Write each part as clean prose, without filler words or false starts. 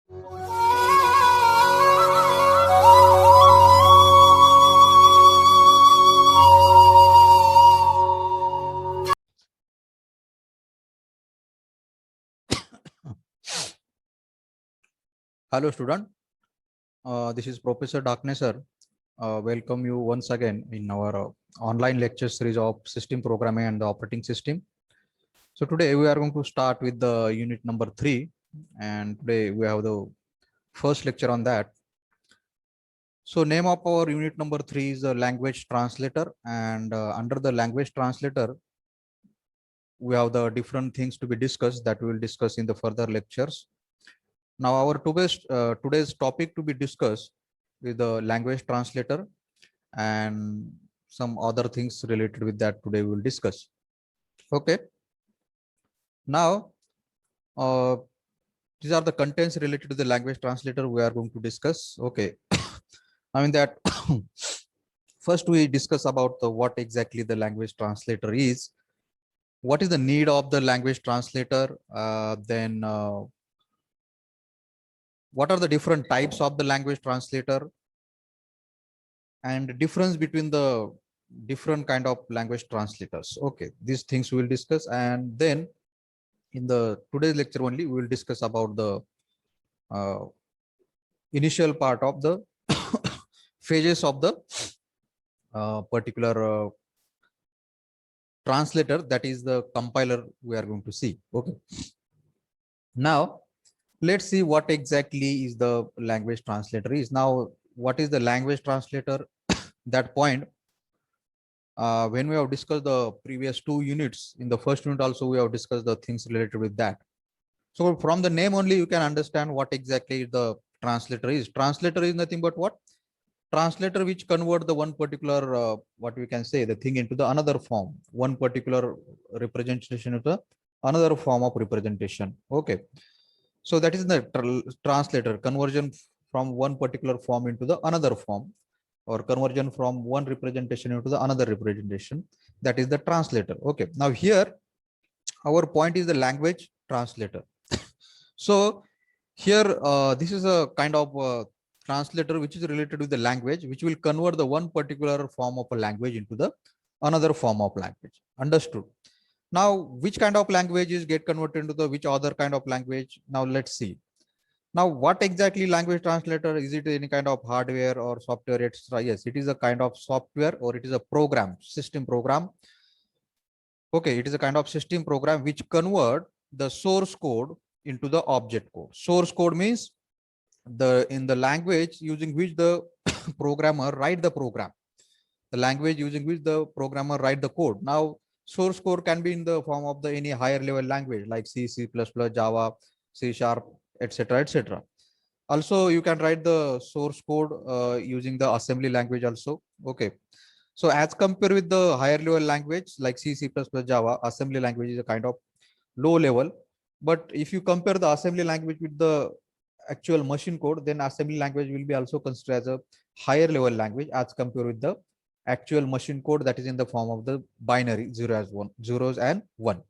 Hello, student. This is Professor Darknesser. Welcome you once again in our online lecture series of system programming and the operating system. So today we are going to start with the unit number 3, and today we have the first lecture on that. So name of our unit number 3 is the language translator, and under the language translator, we have the different things to be discussed that we will discuss in the further lectures. Now our today's topic to be discussed is the language translator, and some other things related with that today we will discuss. Okay. Now, these are the contents related to the language translator we are going to discuss. Okay. I mean that first we discuss about the what exactly the language translator is, what is the need of the language translator, then what are the different types of the language translator, and difference between the different kind of language translators. Okay, these things we will discuss, and then in the today's lecture only we will discuss about the initial part of the phases of the particular translator, that is the compiler we are going to see. Okay, now let's see what exactly is the language translator is. Now what is the language translator? That point, when we have discussed the previous 2 units, in the first unit also we have discussed the things related with that. So from the name only you can understand what exactly the translator is. Translator is nothing but what? Translator which convert the one particular what we can say the thing into the another form, one particular representation into another form of representation. Okay, so that is the translator, conversion from one particular form into the another form, or conversion from one representation into the another representation. That is the translator. Okay, now here our point is the language translator. So here this is a kind of translator which is related with the language, which will convert the one particular form of a language into the another form of language. Understood? Now which kind of languages get converted into the which other kind of language? Now let's see. Now what exactly language translator is? It any kind of hardware or software, etc? Yes, it is a kind of software, or it is a program, system program. Okay, it is a kind of system program which convert the source code into the object code. Source code means in the language using which the programmer write the program, the language using which the programmer write the code. Now source code can be in the form of the any higher level language like C, C++, Java, C#, etc, etc. Also you can write the source code using the assembly language also. Okay, so as compared with the higher level language like C, C++, Java, assembly language is a kind of low level. But if you compare the assembly language with the actual machine code, then assembly language will be also considered as a higher level language as compared with the actual machine code, that is in the form of the binary zeros and 1.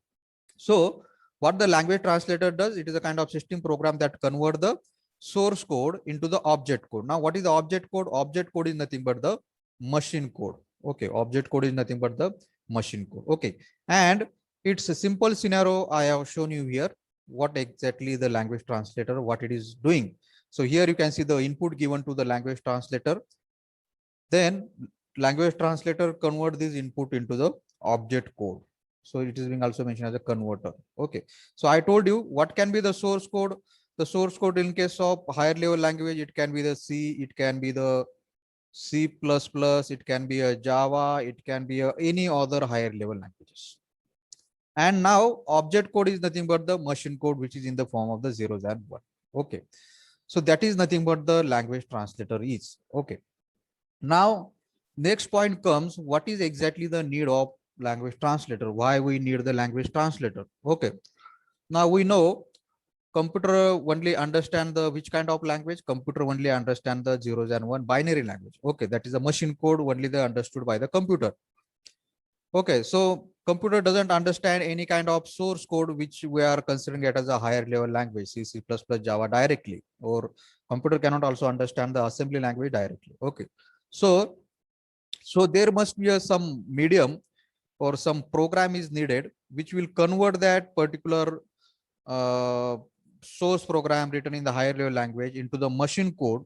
So what the language translator does, it is a kind of system program that convert the source code into the object code. Now what is the object code? Object code is nothing but the machine code. Okay, object code is nothing but the machine code. Okay, and it's a simple scenario I have shown you here, what exactly the language translator, what it is doing. So here you can see the input given to the language translator, then language translator convert this input into the object code. So it is being also mentioned as a converter. Okay, so I told you what can be the source code. The source code in case of higher level language, it can be the C, it can be the C++, it can be a Java, it can be any other higher level languages. And now object code is nothing but the machine code, which is in the form of the zeros and 1. Okay, so that is nothing but the language translator is. Okay, now next point comes, what is exactly the need of language translator? Why we need the language translator? Okay, now we know computer only understand the which kind of language? Computer only understand the zeros and 1 binary language. Okay, that is a machine code only the understood by the computer. Okay, so computer doesn't understand any kind of source code which we are considering it as a higher level language, C, C++, Java directly, or computer cannot also understand the assembly language directly. Okay, so there must be some medium or some program is needed which will convert that particular source program written in the higher level language into the machine code,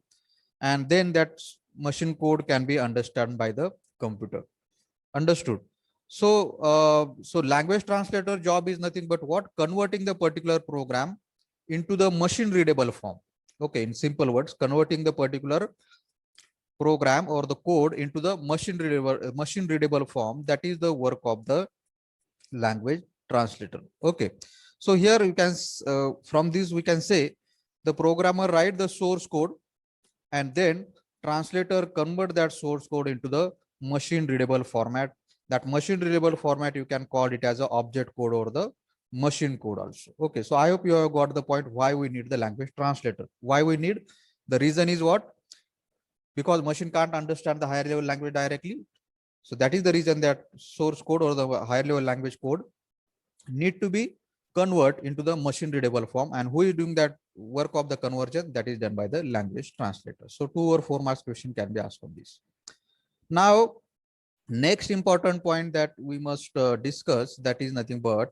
and then that machine code can be understood by the computer. Understood? So language translator job is nothing but what? Converting the particular program into the machine readable form. Okay, in simple words, converting the particular program or the code into the machine readable form. That is the work of the language translator. Okay, so here you can from this we can say the programmer write the source code, and then translator convert that source code into the machine readable format. That machine readable format you can call it as a object code or the machine code also. Okay, so I hope you have got the point why we need the language translator. Why we need? The reason is what? Because machine can't understand the higher level language directly. So that is the reason that source code or the higher level language code need to be convert into the machine readable form. And who is doing that work of the conversion? That is done by the language translator. So 2 or 4 marks question can be asked on this. Now, next important point that we must discuss, that is nothing but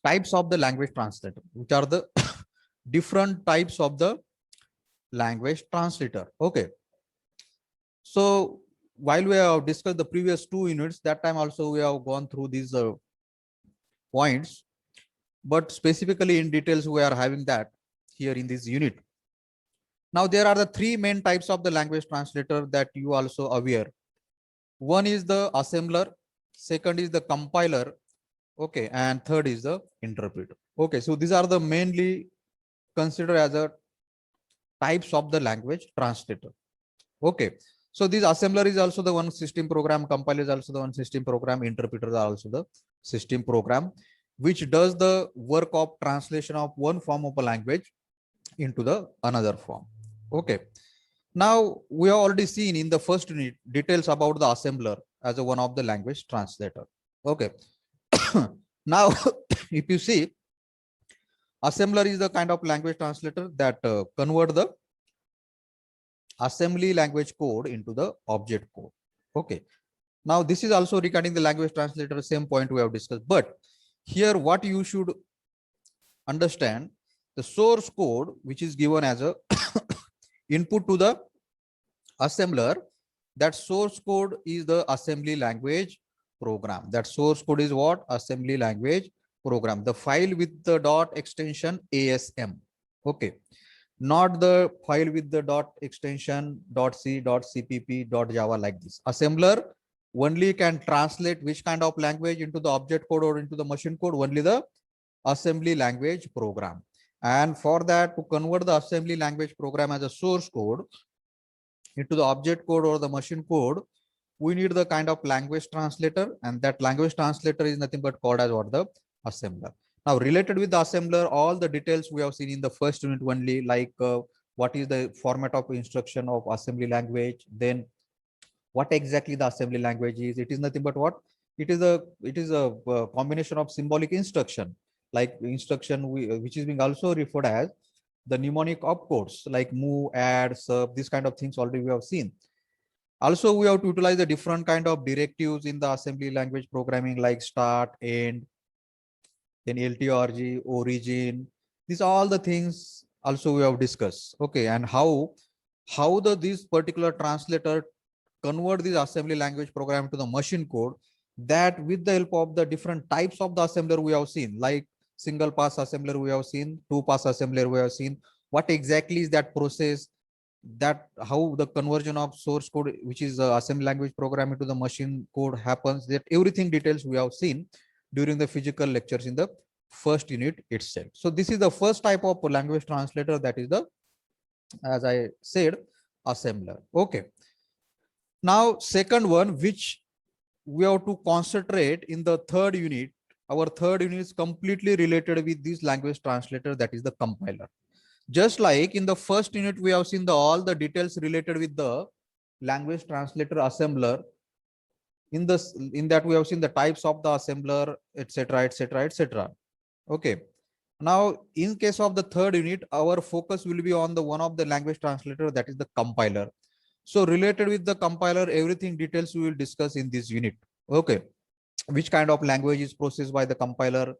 types of the language translator, which are the different types of the language translator. Okay. So while we have discussed the previous 2 units, that time also we have gone through these points, but specifically in details we are having that here in this unit. Now there are the 3 main types of the language translator that you also aware. One is the assembler, second is the compiler, okay, and third is the interpreter. Okay, so these are the mainly considered as a types of the language translator. Okay, so this assembler is also the one system program, compiler is also the one system program, interpreters are also the system program, which does the work of translation of one form of a language into the another form. Okay, now we have already seen in the first unit details about the assembler as a one of the language translator. Okay, now if you see, assembler is the kind of language translator that convert the assembly language code into the object code. Okay, now this is also regarding the language translator, same point we have discussed, but here what you should understand, the source code which is given as a input to the assembler, that source code is the assembly language program. That source code is what? Assembly language program. The file with the dot extension ASM. Okay, not the file with the dot extension .c, .cpp, .java like this. Assembler only can translate which kind of language into the object code or into the machine code, only the assembly language program. And for that, to convert the assembly language program as a source code into the object code or the machine code, we need the kind of language translator, and that language translator is nothing but called as what? The assembler. Now related with the assembler, all the details we have seen in the first unit only, like what is the format of instruction of assembly language, then what exactly the assembly language is. It is nothing but what? It is a combination of symbolic instruction, like instruction which is being also referred as the mnemonic opcodes, like move, add, sub, this kind of things already we have seen. Also, we have to utilize the different kind of directives in the assembly language programming, like start, end, then LTRG, origin. These are all the things also we have discussed. Okay, and how this particular translator convert this assembly language program to the machine code, that with the help of the different types of the assembler we have seen, like single pass assembler we have seen, 2-pass assembler we have seen. What exactly is that process? That how the conversion of source code, which is assembly language program, into the machine code happens, that everything details we have seen during the physical lectures in the first unit itself. So this is the first type of language translator, that is the, as I said, assembler. Okay, now second one which we have to concentrate in the third unit, our third unit is completely related with this language translator, that is the compiler. Just like in the first unit, we have seen all the details related with the language translator assembler. in this, in that we have seen the types of the assembler, etc., etc., etc. Okay. Now, in case of the third unit, our focus will be on the one of the language translator, that is the compiler. So related with the compiler, everything details we will discuss in this unit. Okay. Which kind of language is processed by the compiler,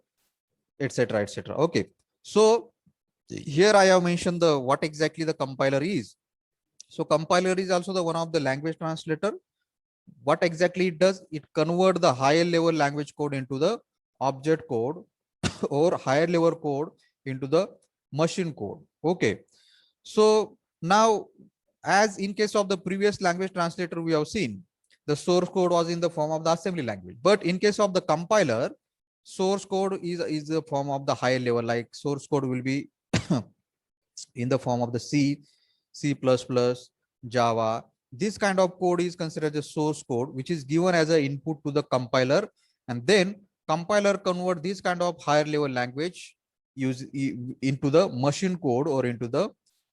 etc., etc. Okay. So here I have mentioned the what exactly the compiler is. So compiler is also the one of the language translator. What exactly it does? It convert the higher level language code into the object code or higher level code into the machine code. Okay. So now, as in case of the previous language translator, we have seen the source code was in the form of the assembly language. But in case of the compiler, source code is the form of the higher level, like source code will be in the form of the C, C++, Java. This kind of code is considered as source code, which is given as an input to the compiler. And then compiler convert this kind of higher level language into the machine code or into the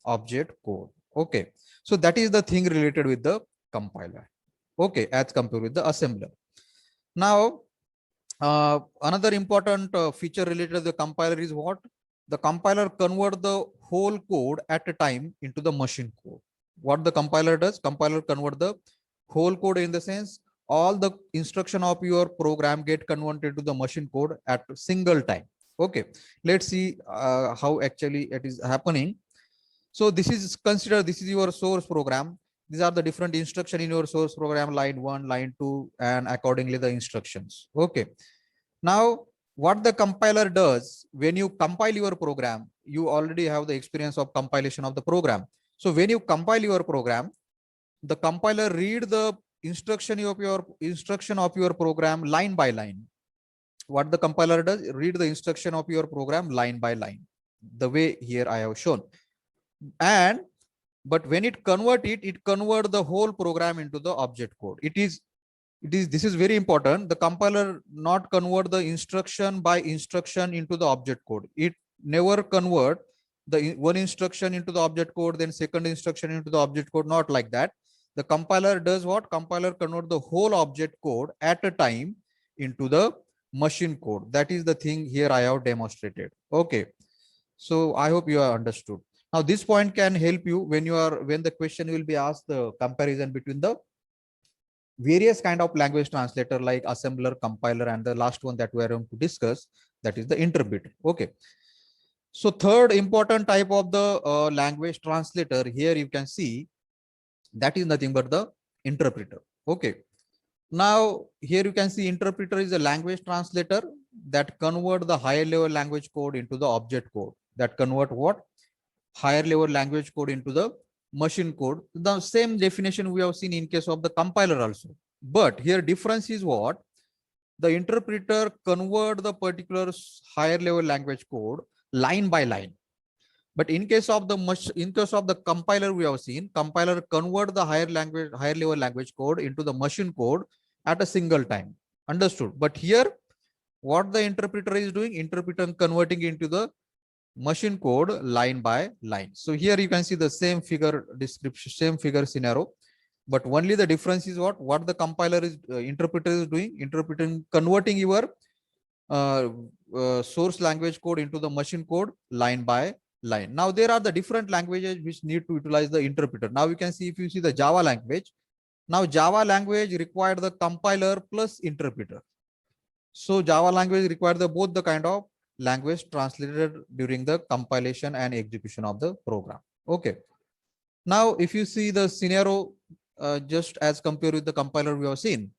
object code. Okay. So that is the thing related with the compiler. Okay. As compared with the assembler. Now, another important feature related to the compiler is what? The compiler convert the whole code at a time into the machine code. What the compiler does? Compiler convert the whole code, in the sense all the instruction of your program get converted to the machine code at a single time. Okay, let's see how actually it is happening. So this is considered, this is your source program. These are the different instruction in your source program, line 1, line 2, and accordingly the instructions. Okay. Now, what the compiler does, when you compile your program, you already have the experience of compilation of the program. So when you compile your program, the compiler read the instruction of your program line by line. What the compiler does, read the instruction of your program line by line, the way here I have shown. And but when it convert the whole program into the object code. This is very important. The compiler not convert the instruction by instruction into the object code. It never convert the one instruction into the object code, then second instruction into the object code, not like that. The compiler does what? Compiler convert the whole object code at a time into the machine code. That is the thing here I have demonstrated. Okay. So I hope you are understood. Now this point can help you when the question will be asked, the comparison between the various kind of language translator like assembler, compiler, and the last one that we are going to discuss, that is the interpreter. Okay. So third important type of the language translator here you can see, that is nothing but the interpreter. Okay. Now here you can see interpreter is a language translator that convert the higher level language code into the object code. That convert what? Higher level language code into the machine code. The same definition we have seen in case of the compiler also. But here difference is what? The interpreter convert the particular higher level language code line by line. But in case of the compiler, we have seen compiler convert the higher level language code into the machine code at a single time. Understood? But here, what the interpreter is doing? Interpreter converting into the machine code line by line. So here you can see the same figure description, same figure scenario, but only the difference is what the compiler is interpreter is doing, interpreting converting your source language code into the machine code line by line. Now there are the different languages which need to utilize the interpreter. Now you can see, if you see the Java language, now Java language required the compiler plus interpreter. So Java language required both the kind of language translated during the compilation and execution of the program. Okay. Now, if you see the scenario, just as compared with the compiler we have seen,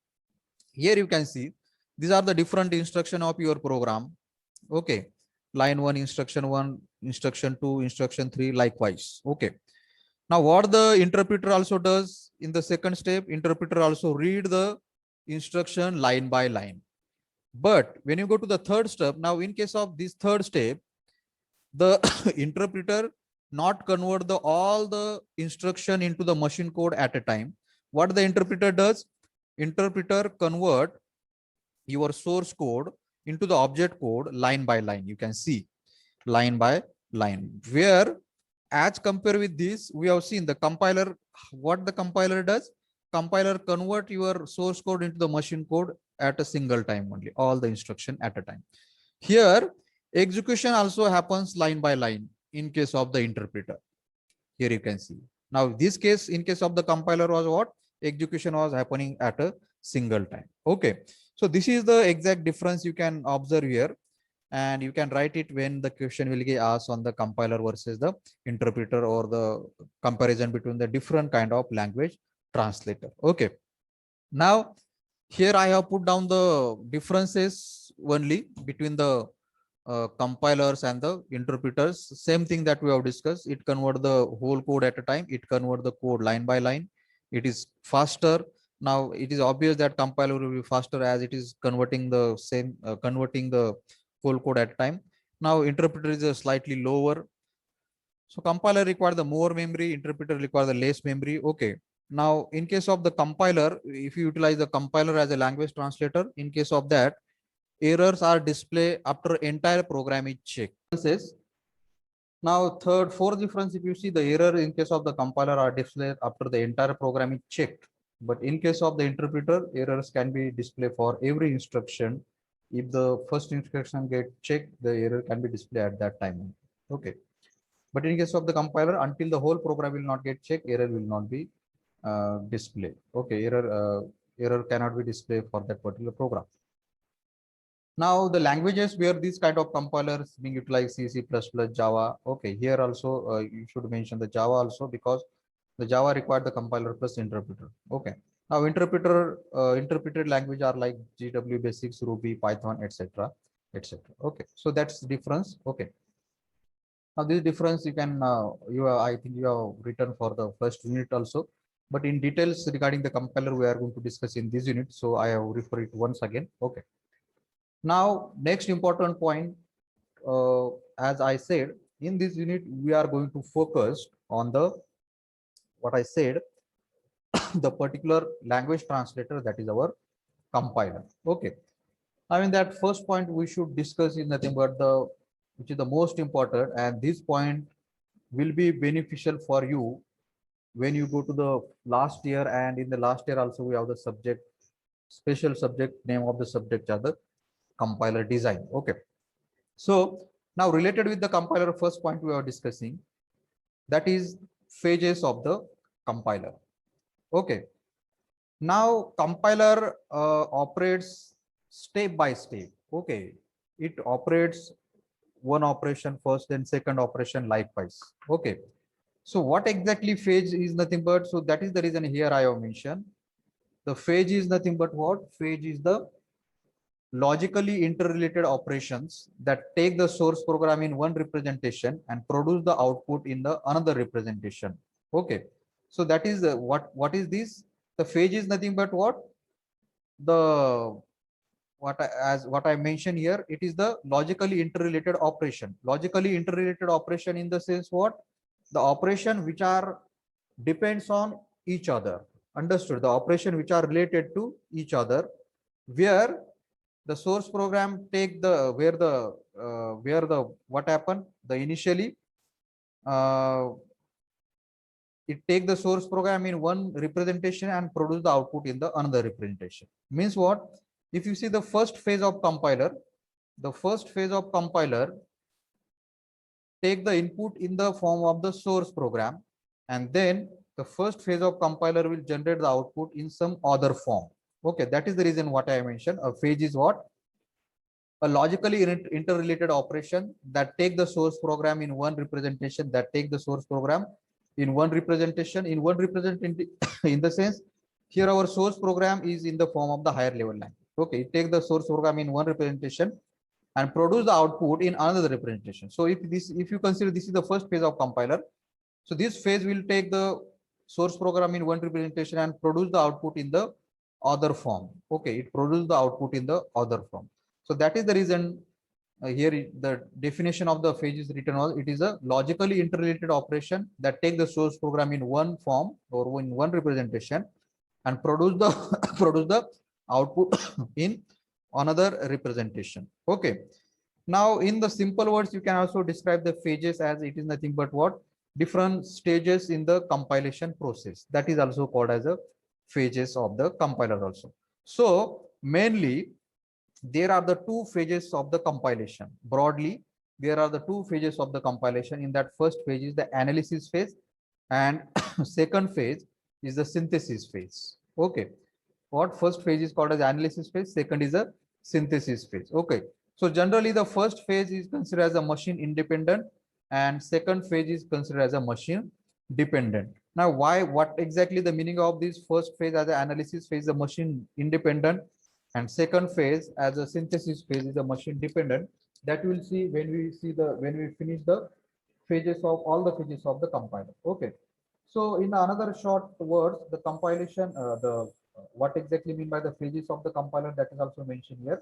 here you can see these are the different instruction of your program. Okay. Line 1, instruction 1, instruction 2, instruction 3, likewise. Okay. Now, what the interpreter also does in the second step, interpreter also read the instruction line by line. But when you go to the third step, now in case of this third step, the interpreter not convert all the instruction into the machine code at a time. What the interpreter does? Interpreter convert your source code into the object code line by line. You can see line by line. Where as compared with this, we have seen the compiler, what the compiler does? compiler convert your source code into the machine code at a single time only, all the instruction at a time. Here, execution also happens line by line in case of the interpreter. Here you can see. Now, this case, in case of the compiler was what? Execution was happening at a single time. Okay. So this is the exact difference you can observe here. And you can write it when the question will get asked on the compiler versus the interpreter, or the comparison between the different kind of language translator. Okay. Now, here I have put down the differences only between the compilers and the interpreters. Same thing that we have discussed. It convert the whole code at a time. It convert the code line by line. It is faster. Now it is obvious that compiler will be faster as it is converting the same, converting the whole code at a time. Now interpreter is a slightly lower. So compiler require the more memory, interpreter require the less memory. Okay. Now in case of the compiler, if you utilize the compiler as a language translator, in case of that, errors are displayed after entire program is checked. Now fourth difference, if you see, the error in case of the compiler are displayed after the entire program is checked. But in case of the interpreter, errors can be displayed for every instruction. If the first instruction get checked, the error can be displayed at that time. Okay. But in case of the compiler, until the whole program will not get checked, error will not be displayed. Okay, error cannot be displayed for that particular program. Now the languages where these kind of compilers being utilized, C, C++, Java. Okay, here also you should mention the Java also, because the Java required the compiler plus interpreter. Okay. Now interpreted language are like GW Basics, Ruby, Python, etc., etc. Okay, so that's the difference. Okay. Now this difference you can I think you have written for the first unit also, but in details regarding the compiler we are going to discuss in this unit. So I have referred it once again. Okay. Now next important point, as I said, in this unit we are going to focus on the what I said the particular language translator, that is our compiler. Okay. I mean that first point we should discuss is nothing but the which is the most important, and this point will be beneficial for you when you go to the last year, and in the last year also we have the subject, special subject, name of the subject are the compiler design. Okay. So now related with the compiler, first point we are discussing, that is phases of the compiler. Okay. Now compiler operates step by step. Okay. It operates one operation first, then second operation likewise. Okay. So what exactly phase is nothing but, so that is the reason here I have mentioned. The phase is nothing but what? Phase is the logically interrelated operations that take the source program in one representation and produce the output in the another representation. Okay. So that is what is this? The phase is nothing but what? The what I mentioned here, it is the logically interrelated operation. Logically interrelated operation in the sense what? The operation which are depends on each other. Understood? The operation which are related to each other, where the source program take the where the what happened, the initially it take the source program in one representation and produce the output in the another representation. Means what? If you see the first phase of compiler, the first phase of compiler take the input in the form of the source program, and then the first phase of compiler will generate the output in some other form. Okay, that is the reason what I mentioned. A phase is what? A logically interrelated operation that take the source program in one representation, that take the source program in one representation, in the sense here our source program is in the form of the higher level language. Okay, take the source program in one representation and produce the output in another representation. So if you consider this is the first phase of compiler, so this phase will take the source program in one representation and produce the output in the other form. Okay, it produces the output in the other form. So that is the reason here the definition of the phase is written as it is a logically interrelated operation that take the source program in one form or in one representation and produce the produce the output in another representation. Okay. Now in the simple words, you can also describe the phases as it is nothing but what? Different stages in the compilation process. That is also called as a phases of the compiler also. So mainly there are the two phases of the compilation. Broadly, there are the two phases of the compilation. In that first phase is the analysis phase, and second phase is the synthesis phase. Okay. What first phase is called as analysis phase, second is a synthesis phase. Okay. So generally the first phase is considered as a machine independent and second phase is considered as a machine dependent. Now, what exactly the meaning of this first phase as an analysis phase, the machine independent, and second phase as a synthesis phase is a machine dependent. That we'll see when we finish the phases of all the phases of the compiler. Okay. So in another short words, the compilation, what exactly mean by the phases of the compiler, that is also mentioned here.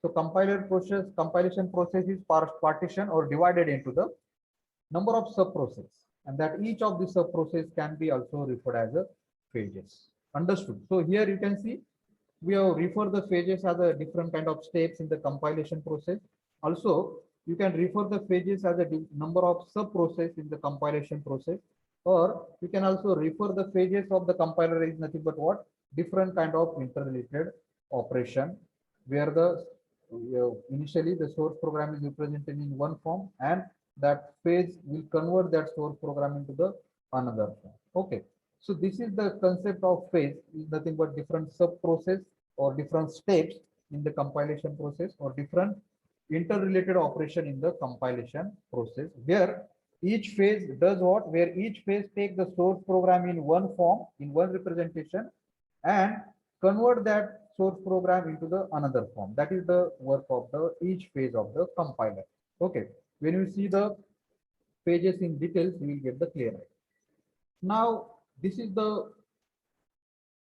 So compilation process is partition or divided into the number of sub process, and that each of the sub process can be also referred as a phases. Understood? So here you can see we have referred the phases as a different kind of steps in the compilation process. Also, you can refer the phases as a number of sub process in the compilation process, or you can also refer the phases of the compiler is nothing but what different kind of interrelated operation, where the initially the source program is represented in one form and that phase will convert that source program into the another form. Okay. So this is the concept of phase, is nothing but different sub process or different steps in the compilation process or different interrelated operation in the compilation process, where each phase does what, where each phase take the source program in one form, in one representation, and convert that source program into the another form. That is the work of the each phase of the compiler. Okay. When you see the pages in details, you will get the clear idea. Now, this is the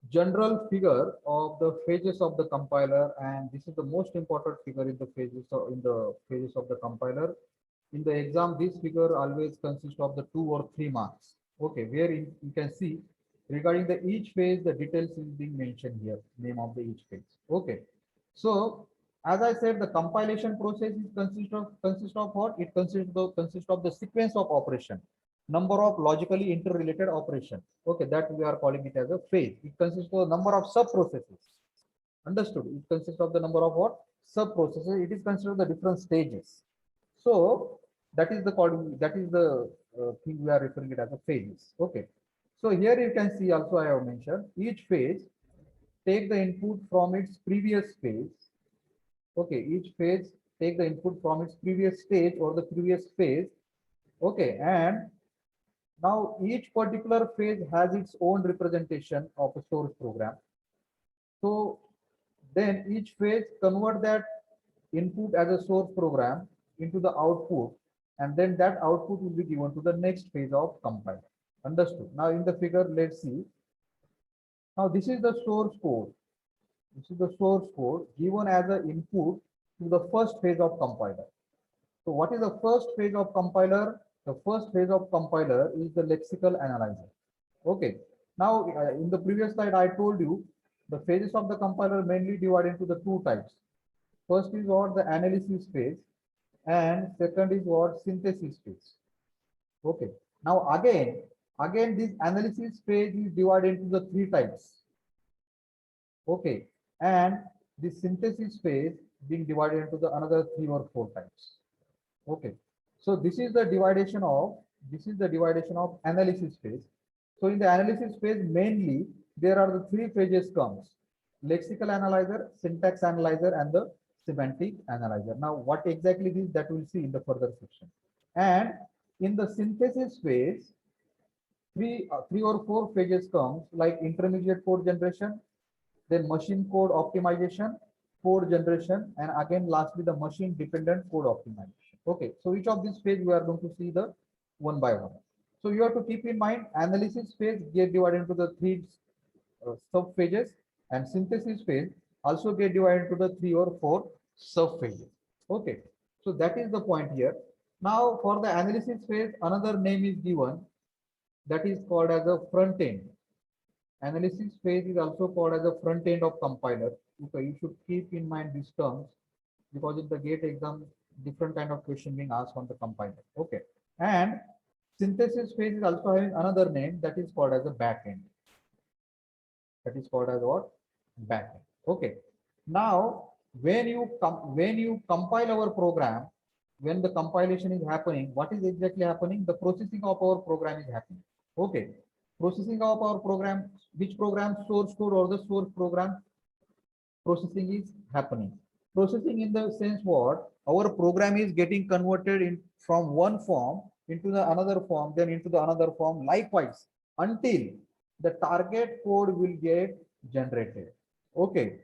general figure of the phases of the compiler, and this is the most important figure in the phases of the compiler. In the exam, this figure always consists of the 2 or 3 marks. Okay, where you can see regarding the each phase, the details is being mentioned here, name of the each phase. Okay, so as I said, the compilation process is consists of what? It consists of the sequence of operation, number of logically interrelated operation. Okay, that we are calling it as a phase. It consists of the number of sub processes. Understood? It consists of the number of what? Sub processes. It is considered the different stages. So that is the thing we are referring it as a phases. Okay. So here you can see also I have mentioned each phase take the input from its previous phase. Okay, each phase take the input from its previous stage or the previous phase. Okay, and now each particular phase has its own representation of a source program. So then each phase convert that input as a source program into the output, and then that output will be given to the next phase of compiler. Understood? Now in the figure, let's see. Now this is the source code. This is the source code given as an input to the first phase of compiler. So what is the first phase of compiler? The first phase of compiler is the lexical analyzer. Okay. Now in the previous slide, I told you the phases of the compiler mainly divided into the two types. First is what the analysis phase, and second is what synthesis phase. Okay. Now again this analysis phase is divided into the three types. Okay, and the synthesis phase being divided into the another 3 or 4 types. Okay, so this is the dividation of analysis phase. So in the analysis phase, mainly there are the 3 phases comes: lexical analyzer, syntax analyzer, and the semantic analyzer. Now, what exactly this, that we'll see in the further section. And in the synthesis phase, three or four phases comes, like intermediate code generation, then machine code optimization, code generation, and again lastly the machine dependent code optimization. Okay, so each of these phase we are going to see the one by one. So you have to keep in mind analysis phase get divided into the 3 sub phases, and synthesis phase also get divided into the 3 or 4 sub phases. Okay, so that is the point here. Now for the analysis phase, another name is given, that is called as a front end. Analysis phase is also called as a front end of compiler. Okay, you should keep in mind these terms because in the GATE exam, different kind of question being asked on the compiler. Okay, and synthesis phase is also having another name, that is called as a back end. That is called as what? Backend. Okay. Now, when you compile our program, when the compilation is happening, what is exactly happening? The processing of our program is happening. Okay. Processing of our program, which program? Source code or the source program processing is happening. Processing in the sense what? Our program is getting converted in from one form into the another form, then into the another form, likewise, until the target code will get generated. Okay.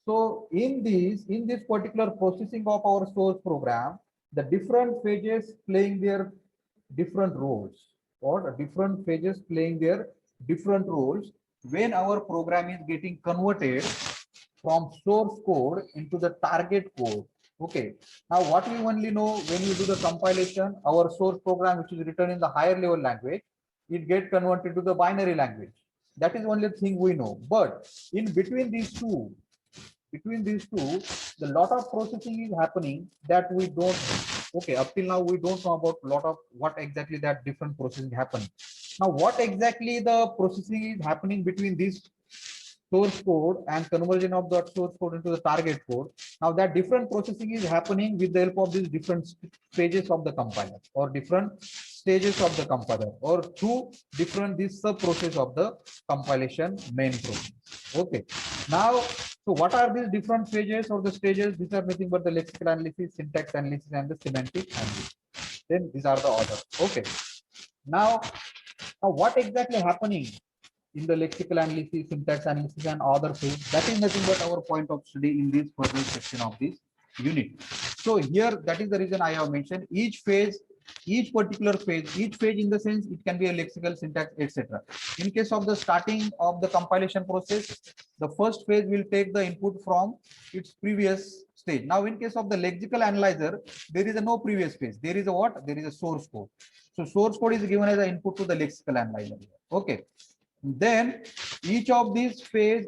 So in this particular processing of our source program, the different phases playing their different roles, or different phases playing their different roles when our program is getting converted from source code into the target code. Okay. Now what we only know, when you do the compilation, our source program, which is written in the higher level language, it get converted to the binary language. That is only thing we know. But in between these two, the lot of processing is happening that we don't know. Okay, up till now we don't know about lot of what exactly that different processing happening. Now what exactly the processing is happening between these source code and conversion of that source code into the target code. Now that different processing is happening with the help of these different stages of the compiler, or different stages of the compiler, or through different this sub process of the compilation main process. Okay. Now, so what are these different phases or the stages? These are nothing but the lexical analysis, syntax analysis, and the semantic analysis. Then these are the order. Okay. Now, what exactly happening in the lexical analysis, syntax analysis, and other phase? That is nothing but our point of study in this further section of this unit. So here, that is the reason I have mentioned each phase, each particular phase, each phase in the sense it can be a lexical, syntax, etc. In case of the starting of the compilation process, the first phase will take the input from its previous stage. Now, in case of the lexical analyzer, there is a no previous phase. There is a what? There is a source code. So source code is given as an input to the lexical analyzer. Okay. Then each of these phase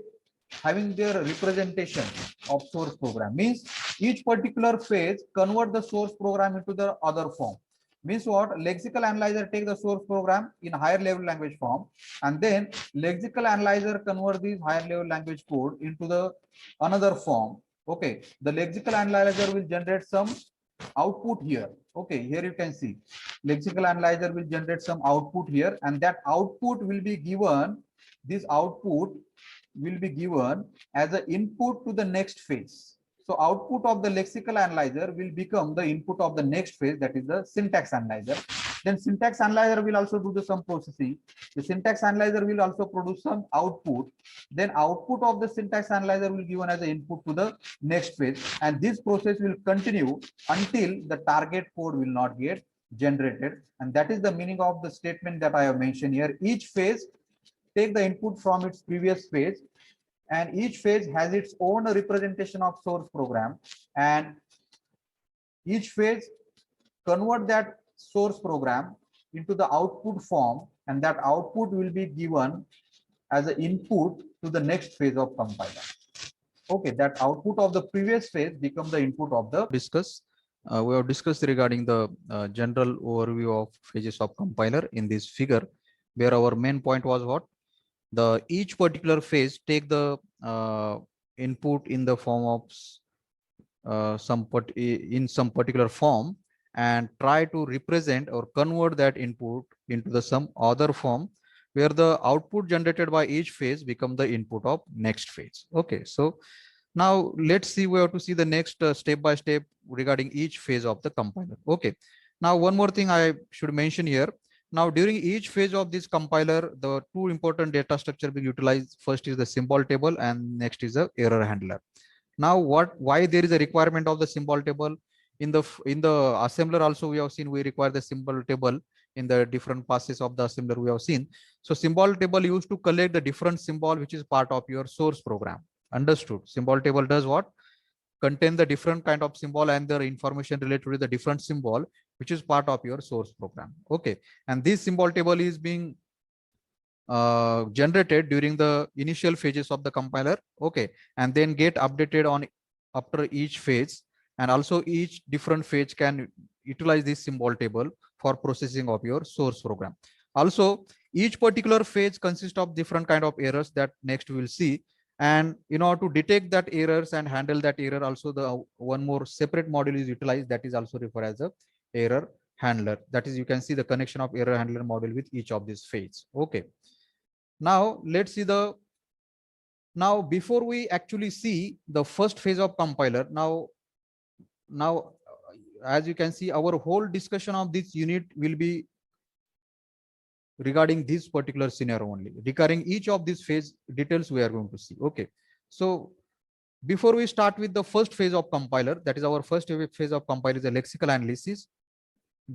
having their representation of source program, means each particular phase convert the source program into the other form. Means what? Lexical analyzer take the source program in higher level language form, and then lexical analyzer convert these higher level language code into the another form. Okay, the lexical analyzer will generate some output here. Okay, here you can see lexical analyzer will generate some output here, and that output will be given, this output will be given as an input to the next phase. So output of the lexical analyzer will become the input of the next phase, that is the syntax analyzer. Then syntax analyzer will also do the some processing. The syntax analyzer will also produce some output. Then output of the syntax analyzer will given as an input to the next phase, and this process will continue until the target code will not get generated. And that is the meaning of the statement that I have mentioned here. Each phase take the input from its previous phase, and each phase has its own representation of source program, and each phase convert that source program into the output form, and that output will be given as an input to the next phase of compiler. Okay, that output of the previous phase become the input of the discuss. We have discussed regarding the general overview of phases of compiler in this figure, where our main point was what? The each particular phase take the input in the form of in some particular form, and try to represent or convert that input into the some other form, where the output generated by each phase become the input of next phase. Okay, so now let's see, we have to see the next step by step regarding each phase of the compiler. Okay, now one more thing I should mention here. Now during each phase of this compiler, the two important data structure being utilized, first is the symbol table and next is the error handler. Now why there is a requirement of the symbol table? In the assembler also we have seen we require the symbol table in the different passes of the assembler we have seen. So symbol table used to collect the different symbol which is part of your source program. Understood? Symbol table does what? Contain the different kind of symbol and the information related to the different symbol which is part of your source program. Okay, and this symbol table is being generated during the initial phases of the compiler. Okay, and then get updated on after each phase, and also each different phase can utilize this symbol table for processing of your source program. Also, Each particular phase consists of different kind of errors that next we will see. And in order to detect that errors and handle that error, also the one more separate module is utilized, that is also referred as a error handler. That is, you can see the connection of error handler module with each of these phase. Okay. Now let's see the, now before we actually see the first phase of compiler, now as you can see, our whole discussion of this unit will be regarding this particular scenario only. Regarding each of these phase details we are going to see. Okay. So before we start with the first phase of compiler, that is our first phase of compiler is a lexical analysis.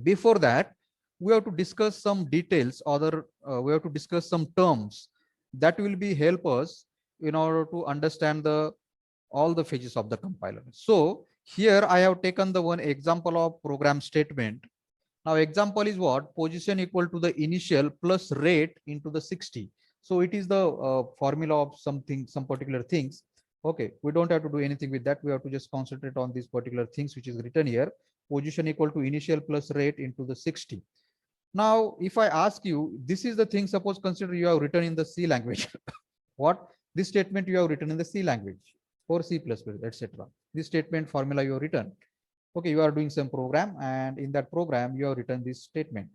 Before that, we have to discuss some details, we have to discuss some terms that will be help us in order to understand the all the phases of the compiler. So here I have taken the one example of program statement. Now example is what? Position equal to the initial plus rate into the 60. So it is the formula of something, some particular things. Okay, we don't have to do anything with that. We have to just concentrate on these particular things which is written here. Position equal to initial plus rate into the 60. Now, if I ask you, this is the thing, suppose consider you have written in the C language. What? This statement you have written in the C language or C++, etc. This statement formula you have written. Okay, you are doing some program, and in that program you have written this statement.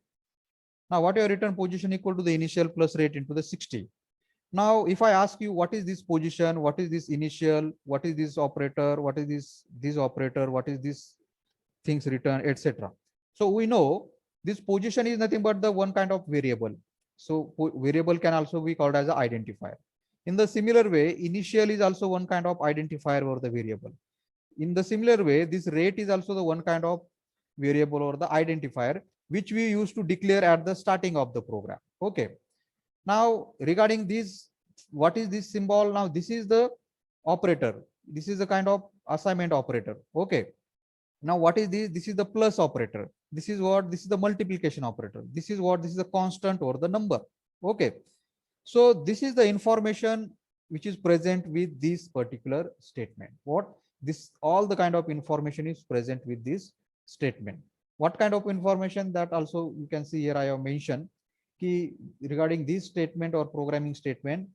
Now what you have written, position equal to the initial plus rate into the 60. Now if I ask you what is this position, what is this initial, what is this operator, what is this operator, what is this things written, etc. So we know this position is nothing but the one kind of variable. So variable can also be called as an identifier. In the similar way, initial is also one kind of identifier or the variable. In the similar way, this rate is also the one kind of variable or the identifier which we used to declare at the starting of the program. Okay. Now regarding this, what is this symbol? Now this is the operator. This is the kind of assignment operator. Okay. Now what is this? This is the plus operator. This is what? This is the multiplication operator. This is what? This is the constant or the number. Okay. So this is the information which is present with this particular statement. What? This all the kind of information is present with this statement. What kind of information? That also you can see here I have mentioned key regarding this statement or programming statement.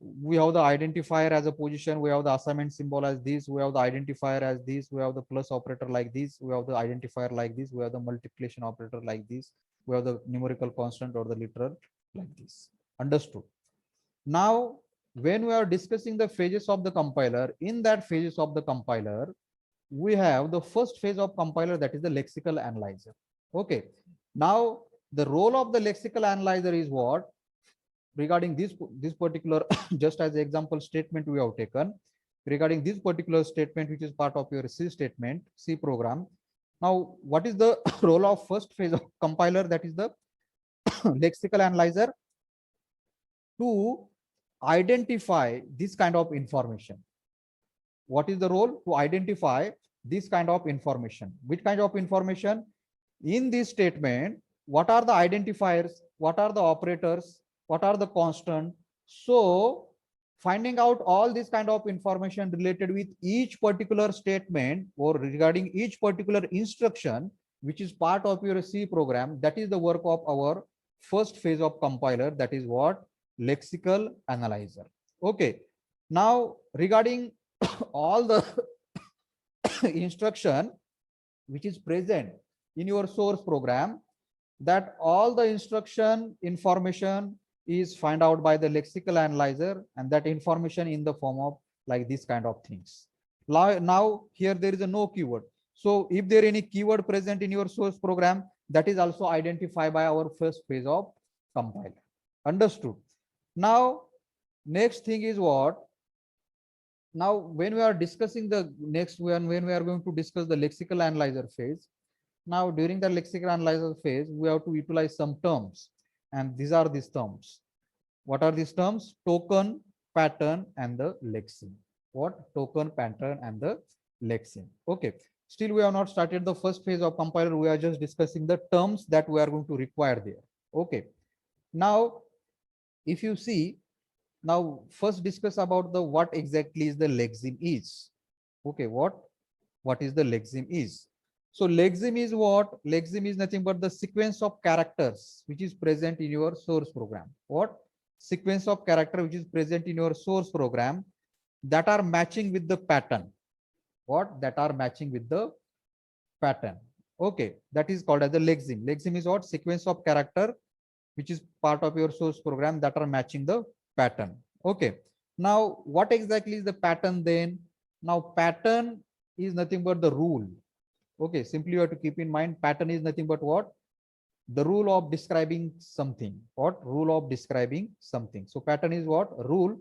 We have the identifier as a position, we have the assignment symbol as this, we have the identifier as this, we have the plus operator like this, we have the identifier like this, we have the multiplication operator like this, we have the numerical constant or the literal like this. Understood? Now when we are discussing the phases of the compiler, in that phases of the compiler we have the first phase of compiler, that is the lexical analyzer. Okay. Now the role of the lexical analyzer is what? Regarding this particular just as the example statement we have taken, regarding this particular statement which is part of your C statement, C program. Now what is the role of first phase of compiler, that is the lexical analyzer, to identify this kind of information. What is the role? To identify this kind of information. Which kind of information? In this statement, what are the identifiers, what are the operators, what are the constant? So finding out all this kind of information related with each particular statement or regarding each particular instruction which is part of your C program, that is the work of our first phase of compiler, that is what? Lexical analyzer. Okay. Now regarding all the instruction which is present in your source program, that all the instruction information is find out by the lexical analyzer, and that information in the form of like this kind of things. Now here there is a no keyword. So if there any keyword present in your source program, that is also identified by our first phase of compiler. Understood? Now next thing is what? Now when we are discussing the next when we are going to discuss the lexical analyzer phase, now during the lexical analyzer phase we have to utilize some terms, and these are these terms. What are these terms? Token, pattern, and the lexeme. What? Token, pattern, and the lexeme. Okay. Still we have not started the first phase of compiler. We are just discussing the terms that we are going to require there. Okay. Now if you see, now first discuss about the what exactly is the lexeme is. Okay, what is the lexeme is? So lexeme is what? Lexeme is nothing but the sequence of characters which is present in your source program. What? Sequence of character which is present in your source program that are matching with the pattern. What? That are matching with the pattern. Okay, that is called as the lexeme. Lexeme is what? Sequence of character which is part of your source program that are matching the pattern. Okay. Now, what exactly is the pattern then? Now, pattern is nothing but the rule. Okay, simply you have to keep in mind pattern is nothing but what? The rule of describing something. What? Rule of describing something. So pattern is what? A rule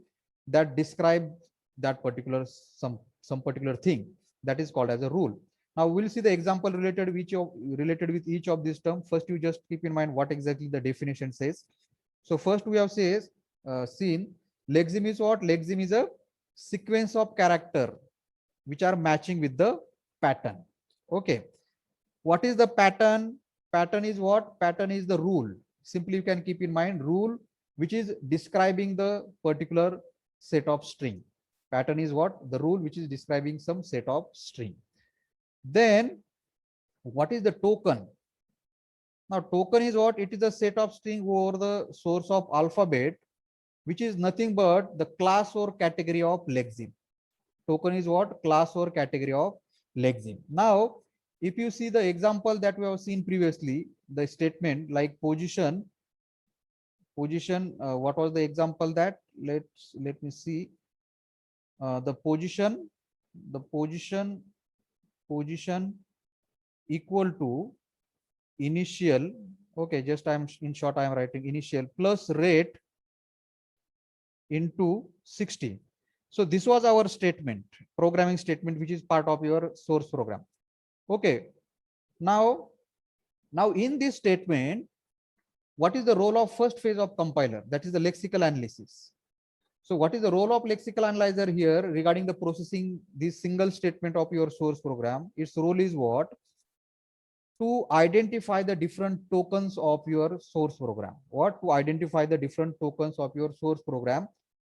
that describes that particular some particular thing. That is called as a rule. Now we'll see the example related with each of these terms. First, you just keep in mind what exactly the definition says. So first we have seen lexeme is what? Lexeme is a sequence of character which are matching with the pattern. Okay. What is the pattern? Pattern is what? Pattern is the rule. Simply you can keep in mind rule which is describing the particular set of string. Pattern is what? The rule which is describing some set of string. Then what is the token? Now token is what? It is a set of string over the source of alphabet which is nothing but the class or category of lexeme. Token is what? Class or category of lexeme. Now if you see the example that we have seen previously, the statement like position, what was the example that? Let me see. The position equal to initial. Okay, just in short, I am writing initial plus rate into 60. So this was our statement, programming statement, which is part of your source program. Okay. Now in this statement, what is the role of first phase of compiler? That is the lexical analysis. So what is the role of lexical analyzer here regarding the processing this single statement of your source program? Its role is what? To identify the different tokens of your source program. What? To identify the different tokens of your source program,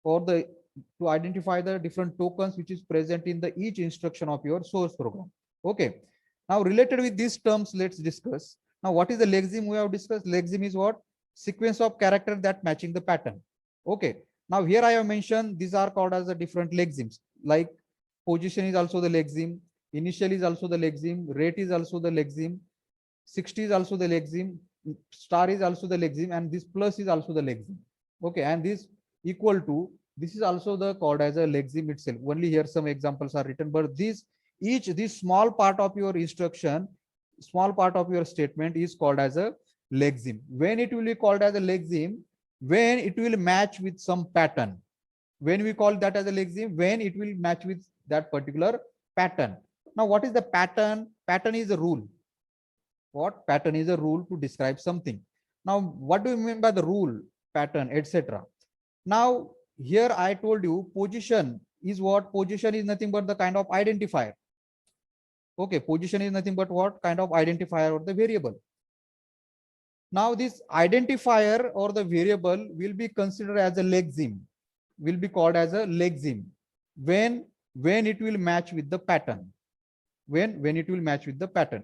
or to identify the different tokens which is present in the each instruction of your source program. Okay. Now related with these terms, let's discuss. Now what is the lexeme we have discussed? Lexeme is what? Sequence of character that matching the pattern. Okay. Now here I have mentioned these are called as the different lexemes. Like position is also the lexeme, initial is also the lexeme, rate is also the lexeme, 60 is also the lexeme, star is also the lexeme, and this plus is also the lexeme. Okay, and this equal to, this is also the called as a lexeme itself. Only here some examples are written, but this small part of your instruction, small part of your statement is called as a lexeme. When it will be called as a lexeme? When it will match with some pattern. When we call that as a lexeme? When it will match with that particular pattern. Now what is the pattern? Pattern is a rule. What? Pattern is a rule to describe something. Now what do you mean by the rule, pattern, etc.? Now here I told you position is what? Position is nothing but the kind of identifier. Okay, position is nothing but what? Kind of identifier or the variable. Now this identifier or the variable will be considered as a lexeme, will be called as a lexeme when it will match with the pattern. When it will match with the pattern.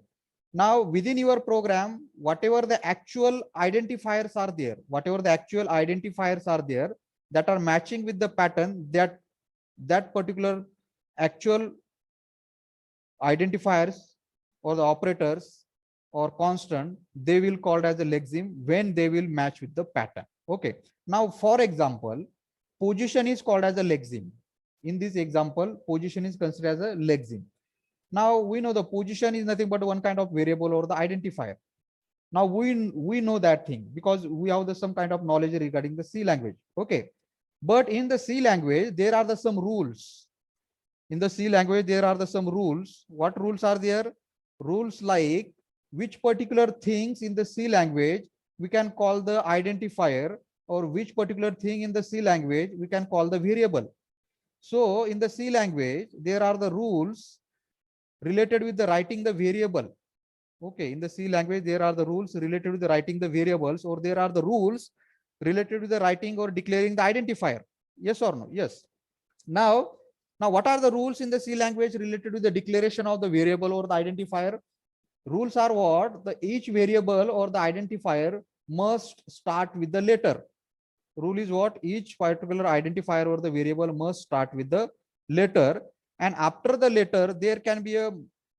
Now within your program, whatever the actual identifiers are there, that are matching with the pattern, that particular actual identifiers or the operators or constant, they will called as a lexeme when they will match with the pattern. Okay. Now, for example, position is called as a lexeme. In this example, position is considered as a lexeme. Now we know the position is nothing but one kind of variable or the identifier. Now we know that thing because we have some kind of knowledge regarding the C language. Okay. But in the C language, there are some rules. In the C language, there are some rules. What rules are there? Rules like which particular things in the C language we can call the identifier, or which particular thing in the C language we can call the variable. So in the C language, there are the rules related with the writing the variable. Okay, in the C language, there are the rules related with the writing the variables, or there are the rules related with the writing or declaring the identifier. Yes or no? Yes. Now what are the rules in the C language related to the declaration of the variable or the identifier? Rules are what? The each variable or the identifier must start with the letter. Rule is what? Each particular identifier or the variable must start with the letter, and after the letter there can be a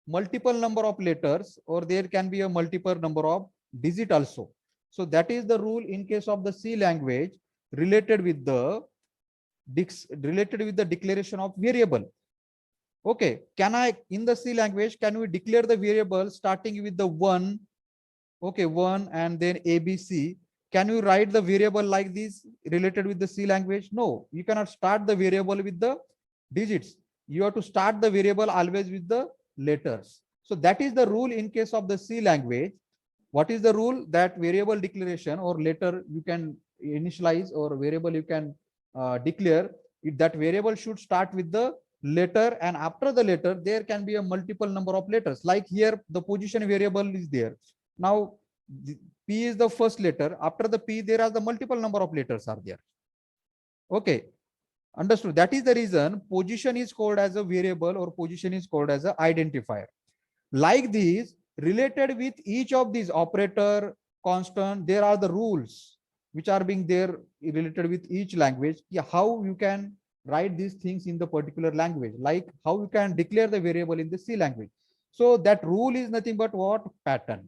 multiple number of letters, or there can be a multiple number of digit also. So that is the rule in case of the C language related with the declaration of variable. Okay, can I, in the C language, can we declare the variable starting with the 1? Okay, 1 and then ABC. Can you write the variable like this related with the C language? No, you cannot start the variable with the digits. You have to start the variable always with the letters. So that is the rule in case of the C language. What is the rule? That variable declaration or letter you can initialize, or variable you can declare, that variable should start with the letter, and after the letter there can be a multiple number of letters. Like here the position variable is there. Now P is the first letter. After the P there are the multiple number of letters are there. Okay, understood. That is the reason position is called as a variable, or position is called as an identifier. Like this, related with each of these operator, constant, there are the rules which are being there related with each language. Yeah, how you can write these things in the particular language, like how you can declare the variable in the C language. So that rule is nothing but what? Pattern.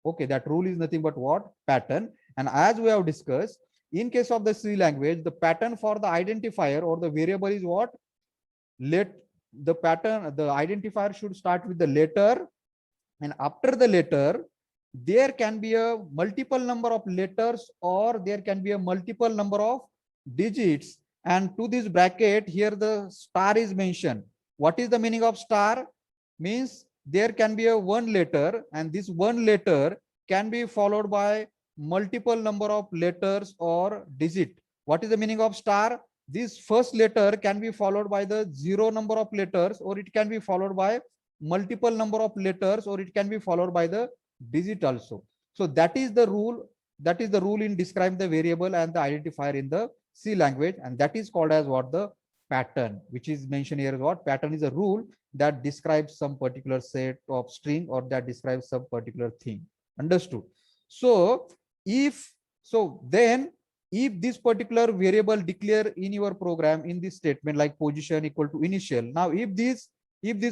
Okay, that rule is nothing but what? Pattern. And as we have discussed, in case of the C language, the pattern for the identifier or the variable is what? Let the pattern, the identifier should start with the letter, and after the letter there can be a multiple number of letters, or there can be a multiple number of digits. And to this bracket here the star is mentioned. What is the meaning of star? Means there can be a one letter, and this one letter can be followed by multiple number of letters or digit. What is the meaning of star? This first letter can be followed by the zero number of letters, or it can be followed by multiple number of letters, or it can be followed by the digit also. So that is the rule. That is the rule in describing the variable and the identifier in the C language, and that is called as what? The pattern, which is mentioned here. What pattern is? A rule that describes some particular set of string, or that describes some particular thing. Understood? So if so, then if this particular variable declare in your program in this statement, like position equal to initial. Now if this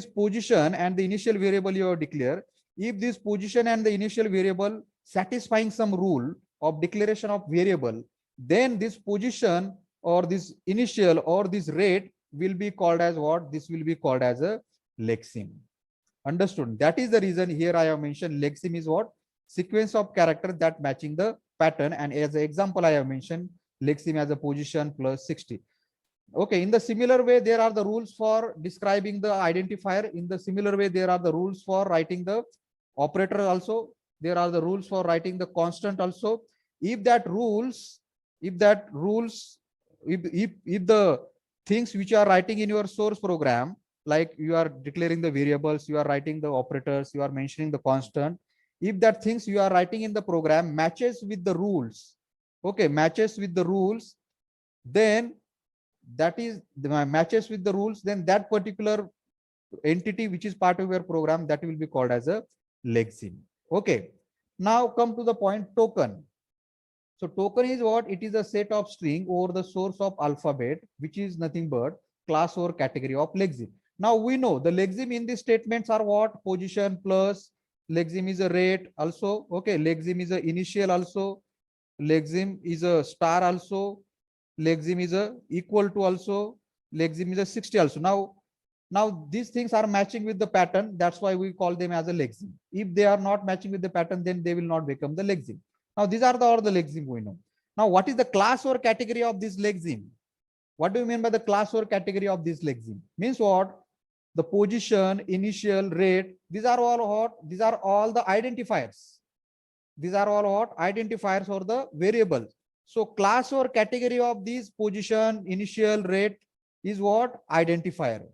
position and the initial variable you have declared, if this position and the initial variable satisfying some rule of declaration of variable, then this position or this initial or this rate will be called as what? This will be called as a lexeme. Understood? That is the reason here I have mentioned lexeme is what? Sequence of characters that matching the pattern, and as an example I have mentioned lexeme as a position plus 60. Okay, in the similar way there are the rules for describing the identifier. In the similar way there are the rules for writing the operator also. There are the rules for writing the constant also. If the things which you are writing in your source program, like you are declaring the variables, you are writing the operators, you are mentioning the constant, if that things you are writing in the program matches with the rules, okay, matches with the rules, then that is the matches with the rules, then that particular entity which is part of your program, that will be called as a lexeme. Okay, now come to the point token. So token is what? It is a set of string over the source of alphabet, which is nothing but class or category of lexeme. Now we know the lexeme in these statements are what? Position plus lexeme is a rate also. Okay, lexeme is a initial also. Lexeme is a star also. Lexeme is a equal to also. Lexeme is a 60 also. Now these things are matching with the pattern. That's why we call them as a lexeme. If they are not matching with the pattern, then they will not become the lexeme. Now these are all the lexeme we know. Now what is the class or category of this lexeme? What do you mean by the class or category of this lexeme? Means what? The position, initial, rate. These are all what? These are all the identifiers. These are all what? Identifiers or the variables. So class or category of these position, initial, rate is what? Identifier.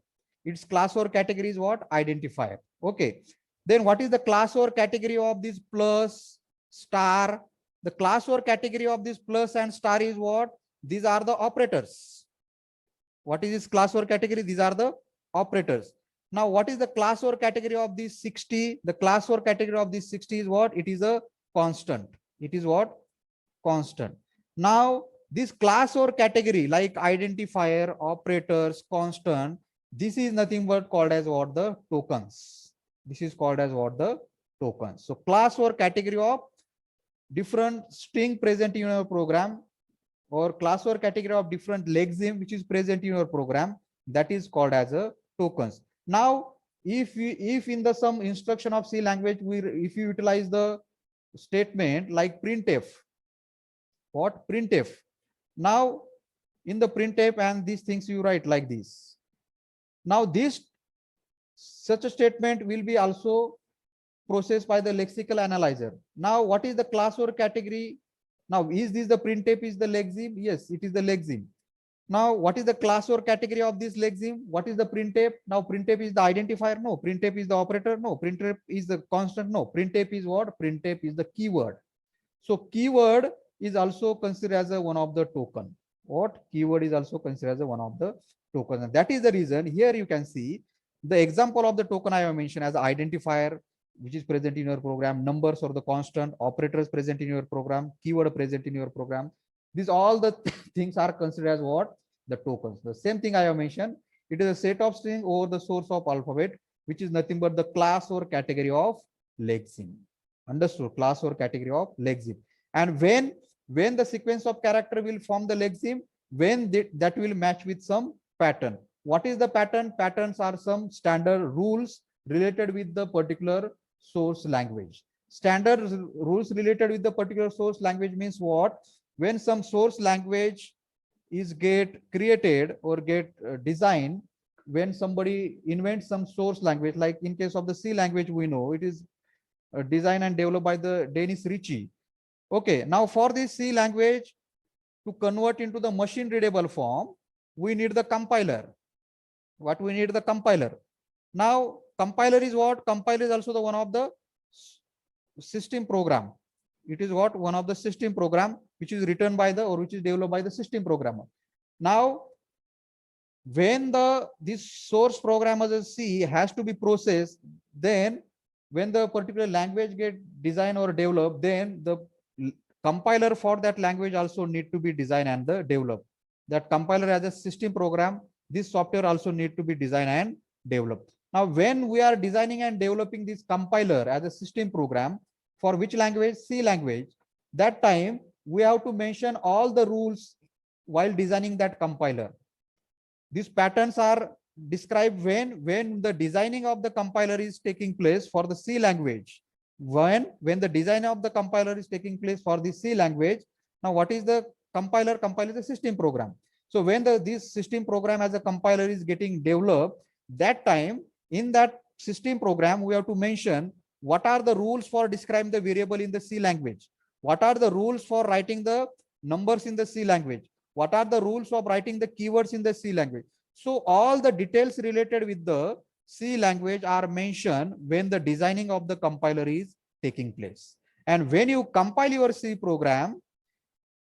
Its class or category is what? Identifier. Okay. Then what is the class or category of this plus, star? The class or category of this plus and star is what? These are the operators. What is this class or category? These are the operators. Now, what is the class or category of this 60? The class or category of this 60 is what? It is a constant. It is what? Constant. Now, this class or category like identifier, operators, constant, this is nothing but called as what? The tokens. This is called as what? The tokens. So class or category of different string present in your program, or class or category of different lexeme which is present in your program, that is called as a tokens. Now, if in the some instruction of C language, if you utilize the statement like printf, what? Printf. Now, in the printf and these things you write like this. Now, this such a statement will be also processed by the lexical analyzer. Now, what is the class or category? Now, is this the printf is the lexeme? Yes, it is the lexeme. Now, what is the class or category of this lexeme? What is the printf? Now, printf is the identifier? No. Printf is the operator? No. Printf is the constant? No. Printf is what? Printf is the keyword. So, keyword is also considered as one of the token. What? Keyword is also considered as one of the tokens. And that is the reason here you can see the example of the token I have mentioned as identifier, which is present in your program, numbers or the constant, operators present in your program, keyword present in your program. These all the things are considered as what? The tokens. The same thing I have mentioned. It is a set of string over the source of alphabet, which is nothing but the class or category of lexeme. Understood? Class or category of lexeme. And when the sequence of character will form the lexeme, when that will match with some pattern. What is the pattern? Patterns are some standard rules related with the particular source language. Standard rules related with the particular source language means what? When some source language is get created or get designed, when somebody invents some source language, like in case of the C language, we know it is designed and developed by the Dennis Ritchie. Okay, now for this C language to convert into the machine readable form, we need the compiler. What we need? The compiler. Now, compiler is what? Compiler is also the one of the system program. It is what? One of the system program which is written by the, or which is developed by the system programmer. Now, when this source program as a C has to be processed, then when the particular language get designed or developed, then the compiler for that language also need to be designed and developed. That compiler as a system program, this software also need to be designed and developed. Now, when we are designing and developing this compiler as a system program for which language? C language. That time we have to mention all the rules while designing that compiler. These patterns are described when the designing of the compiler is taking place for the C language. When the design of the compiler is taking place for the C language. Now, what is the compiler? Compiler is a system program. So when this system program as a compiler is getting developed, that time in that system program, we have to mention what are the rules for describing the variable in the C language. What are the rules for writing the numbers in the C language? What are the rules of writing the keywords in the C language? So all the details related with the C language are mentioned when the designing of the compiler is taking place. And when you compile your C program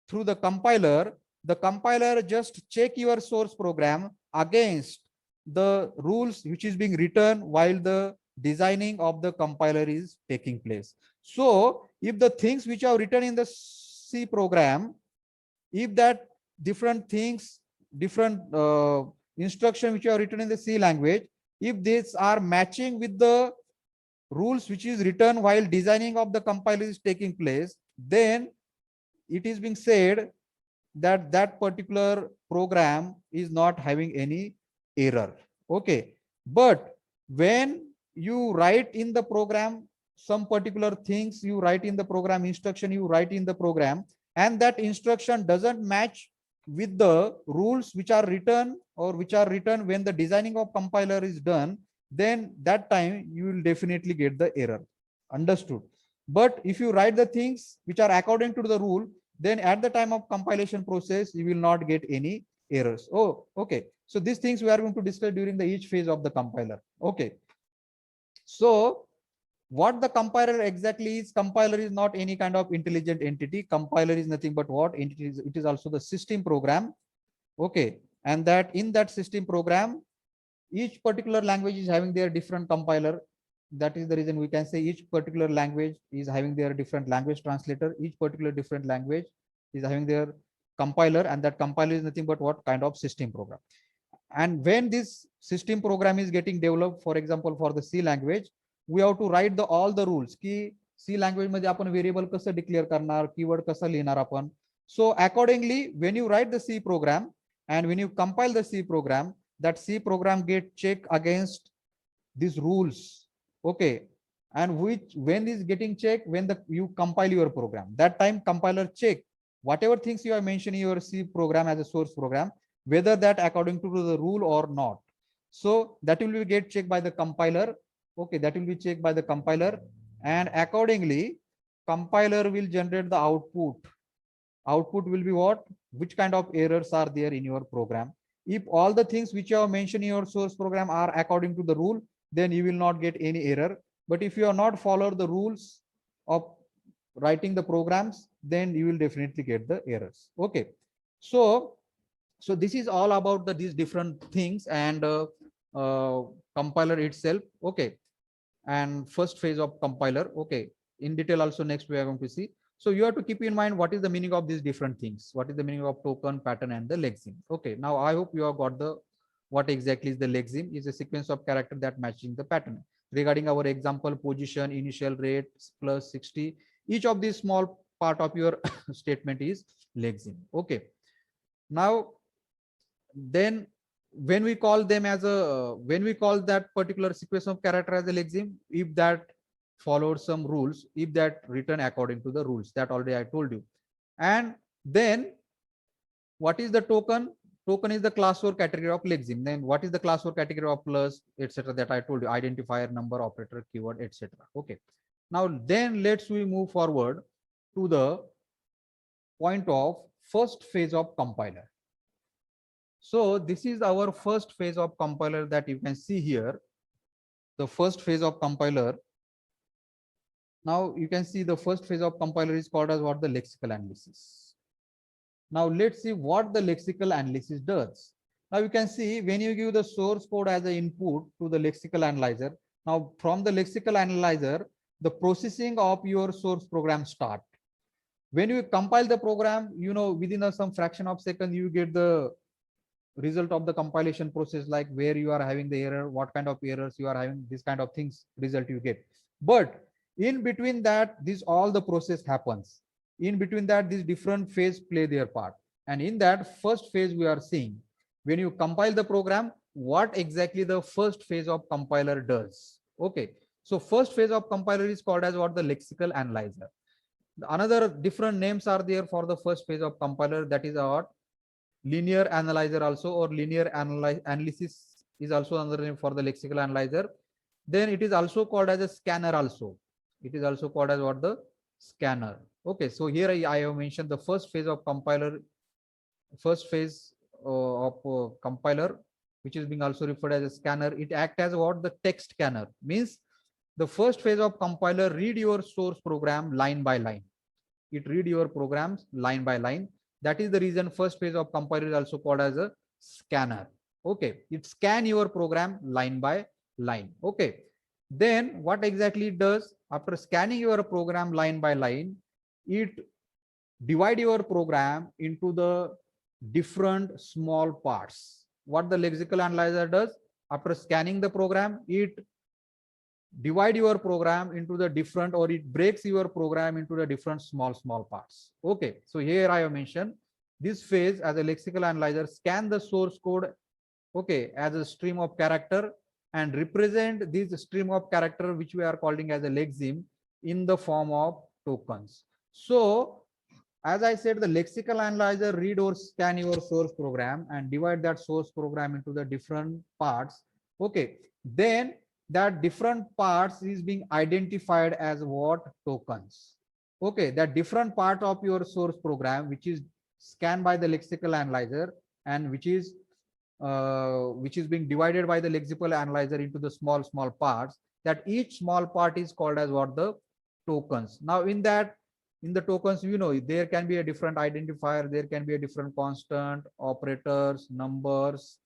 through the compiler just check your source program against the rules which is being written while the designing of the compiler is taking place. So if the things which are written in the C program, if that different things, different instruction which are written in the C language, if these are matching with the rules which is written while designing of the compiler is taking place, then it is being said that that particular program is not having any error. Okay, but when you write in the program some particular things, you write in the program instruction, you write in the program, and that instruction doesn't match with the rules which are written or which are written when the designing of compiler is done, then that time you will definitely get the error. Understood? But if you write the things which are according to the rule, then at the time of compilation process, you will not get any errors. Oh, okay. So these things we are going to discuss during the each phase of the compiler. Okay. So what the compiler exactly is? Compiler is not any kind of intelligent entity. Compiler is nothing but what? It is also the system program. Okay. And that in that system program, each particular language is having their different compiler. That is the reason we can say each particular language is having their different language translator. Each particular different language is having their compiler, and that compiler is nothing but what kind of system program. And when this system program is getting developed, for example, for the C language, we have to write the all the rules की C language मध्ये आपण variable कसं declare करणार, keyword कसं लिहिणार आपण. So accordingly, when you write the C program and when you compile the C program, that C program get check against these rules. Okay. And which when is getting checked, when the you compile your program, that time compiler check whatever things you are mentioning your C program as a source program, whether that according to the rule or not. So that will be get checked by the compiler. Okay, that will be checked by the compiler, and accordingly compiler will generate the output. Output will be what, which kind of errors are there in your program. If all the things which you have mentioned in your source program are according to the rule, then you will not get any error. But if you are not follow the rules of writing the programs, then you will definitely get the errors. Okay. So this is all about these different things, and compiler itself. Okay. And first phase of compiler. Okay. In detail also next we are going to see. So you have to keep in mind what is the meaning of these different things. What is the meaning of token, pattern, and the lexeme. Okay. Now I hope you have got the what exactly is the lexeme. Is a sequence of character that matching the pattern. Regarding our example, position, initial rate plus 60. Each of these small part of your statement is lexeme. Okay. Now then when we call them as a when we call that particular sequence of character as a lexeme, if that followed some rules, if that written according to the rules, that already I told you. And then what is the token? Token is the class or category of lexeme. Then what is the class or category of plus, etc., that I told you, identifier, number, operator, keyword, etc. Okay. Now then let's we move forward to the point of first phase of compiler. So this is our first phase of compiler that you can see here. The first phase of compiler. Now you can see the first phase of compiler is called as what, the lexical analysis. Now let's see what the lexical analysis does. Now you can see when you give the source code as an input to the lexical analyzer. Now from the lexical analyzer, the processing of your source program start. When you compile the program, you know, within some fraction of second, you get the result of the compilation process, like where you are having the error, what kind of errors you are having, this kind of things result you get. But in between that, this all the process happens. In between that, these different phase play their part. And in that first phase, we are seeing when you compile the program, what exactly the first phase of compiler does. Okay. So first phase of compiler is called as what, the lexical analyzer. Another different names are there for the first phase of compiler, that is our linear analyzer also, or linear analysis is also another name for the lexical analyzer. Then it is also called as a scanner also. It is also called as what, the scanner. Okay, so here I have mentioned the first phase of compiler, first phase of compiler, which is being also referred as a scanner. It acts as what, the text scanner. Means the first phase of compiler read your source program line by line. It read your programs line by line. That is the reason first phase of compiler is also called as a scanner. Okay, it scan your program line by line. Okay, then what exactly it does, after scanning your program line by line, it divide your program into the different small parts. What the lexical analyzer does, after scanning the program, it divide your program into the different, or it breaks your program into the different small parts. Okay, so here I have mentioned this phase as a lexical analyzer scan the source code, okay, as a stream of character, and represent this stream of character, which we are calling as a lexeme, in the form of tokens. So as I said, the lexical analyzer read or scan your source program and divide that source program into the different parts. Okay, then that different parts is being identified as what, tokens. Okay, that different part of your source program, which is scanned by the lexical analyzer, and which is being divided by the lexical analyzer into the small parts, that each small part is called as what, the tokens. Now in that, in the tokens, you know, there can be a different identifier, there can be a different constant, operators, numbers,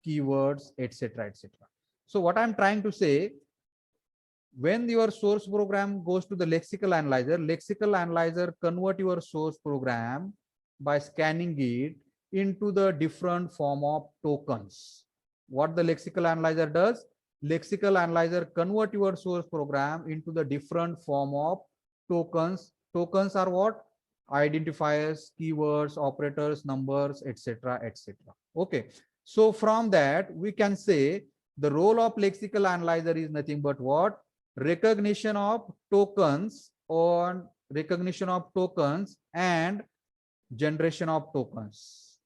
keywords, etc., etc. So what I'm trying to say, when your source program goes to the lexical analyzer convert your source program by scanning it into the different form of tokens. What the lexical analyzer does, lexical analyzer convert your source program into the different form of tokens. Tokens are what? Identifiers, keywords, operators, numbers, etc., etc. Okay. So from that, we can say the role of lexical analyzer is nothing but what? Recognition of tokens on recognition of tokens and generation of tokens.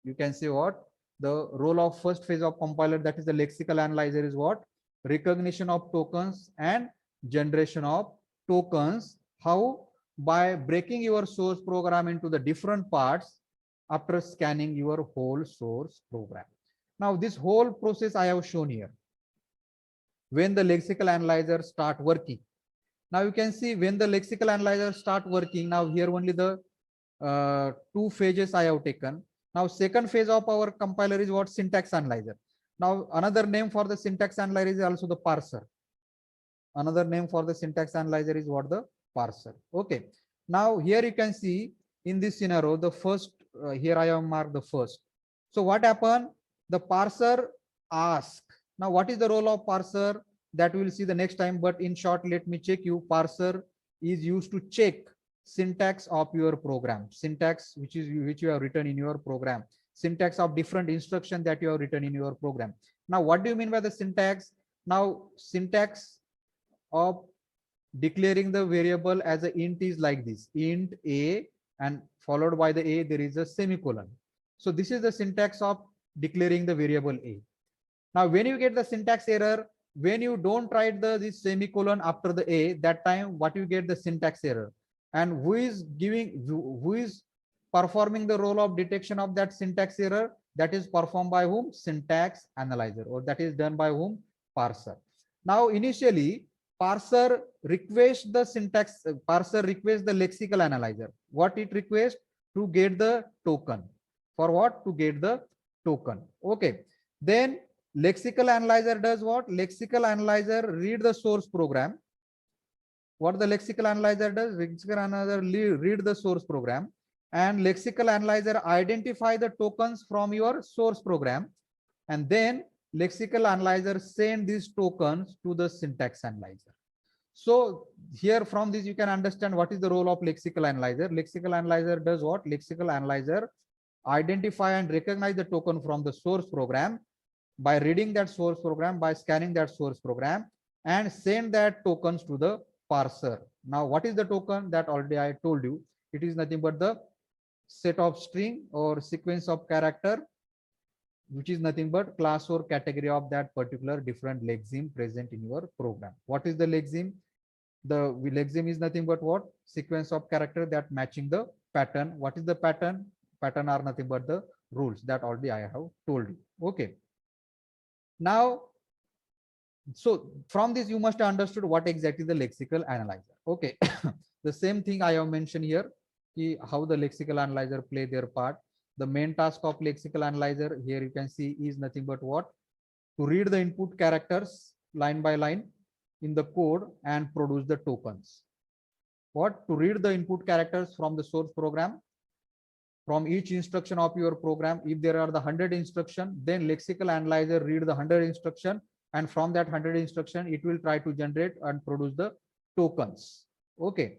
You can say what? The role of first phase of compiler, that is the lexical analyzer, is what? Recognition of tokens and generation of tokens. How? By breaking your source program into the different parts after scanning your whole source program. Now, this whole process I have shown here. When the lexical analyzer start working, now you can see when the lexical analyzer start working. Now here only the two phases I have taken. Now second phase of our compiler is what? Syntax analyzer. Now another name for the syntax analyzer is also the parser. Another name for the syntax analyzer is what? The parser. Okay. Now here you can see in this scenario, the first, here I have marked the first. So what happened? The parser ask. Now what is the role of parser? That we will see the next time, but in short, let me check you. Parser is used to check syntax of your program, syntax which you have written in your program, syntax of different instruction that you have written in your program. Now what do you mean by the syntax? Now syntax of declaring the variable as an int is like this: int a, and followed by the a there is a semicolon. So this is the syntax of declaring the variable a. Now when you get the syntax error, when you don't write this semicolon after the a, that time what you get? The syntax error. And who is performing the role of detection of that syntax error? That is performed by whom? Syntax analyzer, or that is done by whom? Parser. Now initially parser requests the syntax, parser requests the lexical analyzer. What it requests? To get the token. For what? To get the token. Okay. Then lexical analyzer does what? Lexical analyzer read the source program. What the lexical analyzer does? Lexical analyzer read the source program, and lexical analyzer identify the tokens from your source program, and then lexical analyzer send these tokens to the syntax analyzer. So here from this you can understand what is the role of lexical analyzer. Lexical analyzer does what? Lexical analyzer identify and recognize the token from the source program by reading that source program, by scanning that source program, and send that tokens to the parser. Now what is the token? That already I told you. It is nothing but the set of string or sequence of character, which is nothing but class or category of that particular different lexeme present in your program. What is the lexeme? The lexeme is nothing but what? Sequence of character that matching the pattern. What is the pattern? Pattern are nothing but the rules that already I have told you. Okay. Now, so from this you must have understood what exactly the lexical analyzer. Okay. The same thing I have mentioned here, how the lexical analyzer play their part. The main task of lexical analyzer here you can see is nothing but what? To read the input characters line by line in the code and produce the tokens. What? To read the input characters from the source program, from each instruction of your program. If there are the 100 instruction, then lexical analyzer read the 100 instruction, and from that 100 instruction it will try to generate and produce the tokens. Okay.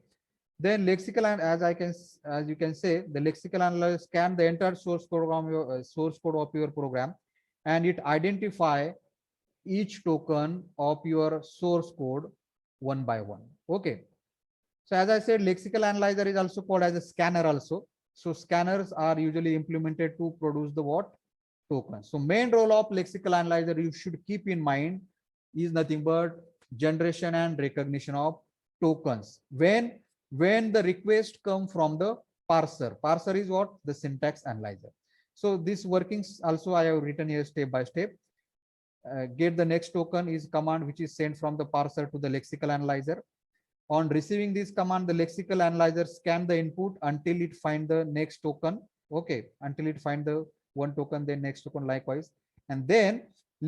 Then lexical, and as you can say, the lexical analyzer scan the entire source program, source code of your program, and it identify each token of your source code one by one. Okay. So as I said, lexical analyzer is also called as a scanner also. So scanners are usually implemented to produce the what? Tokens. So main role of lexical analyzer you should keep in mind is nothing but generation and recognition of tokens. When the request come from the parser. Parser is what? The syntax analyzer. So this workings also I have written here step by step. Get the next token is command which is sent from the parser to the lexical analyzer. On receiving this command, the lexical analyzer scan the input until it find the next token. Okay, until it find the one token, then next token likewise. And then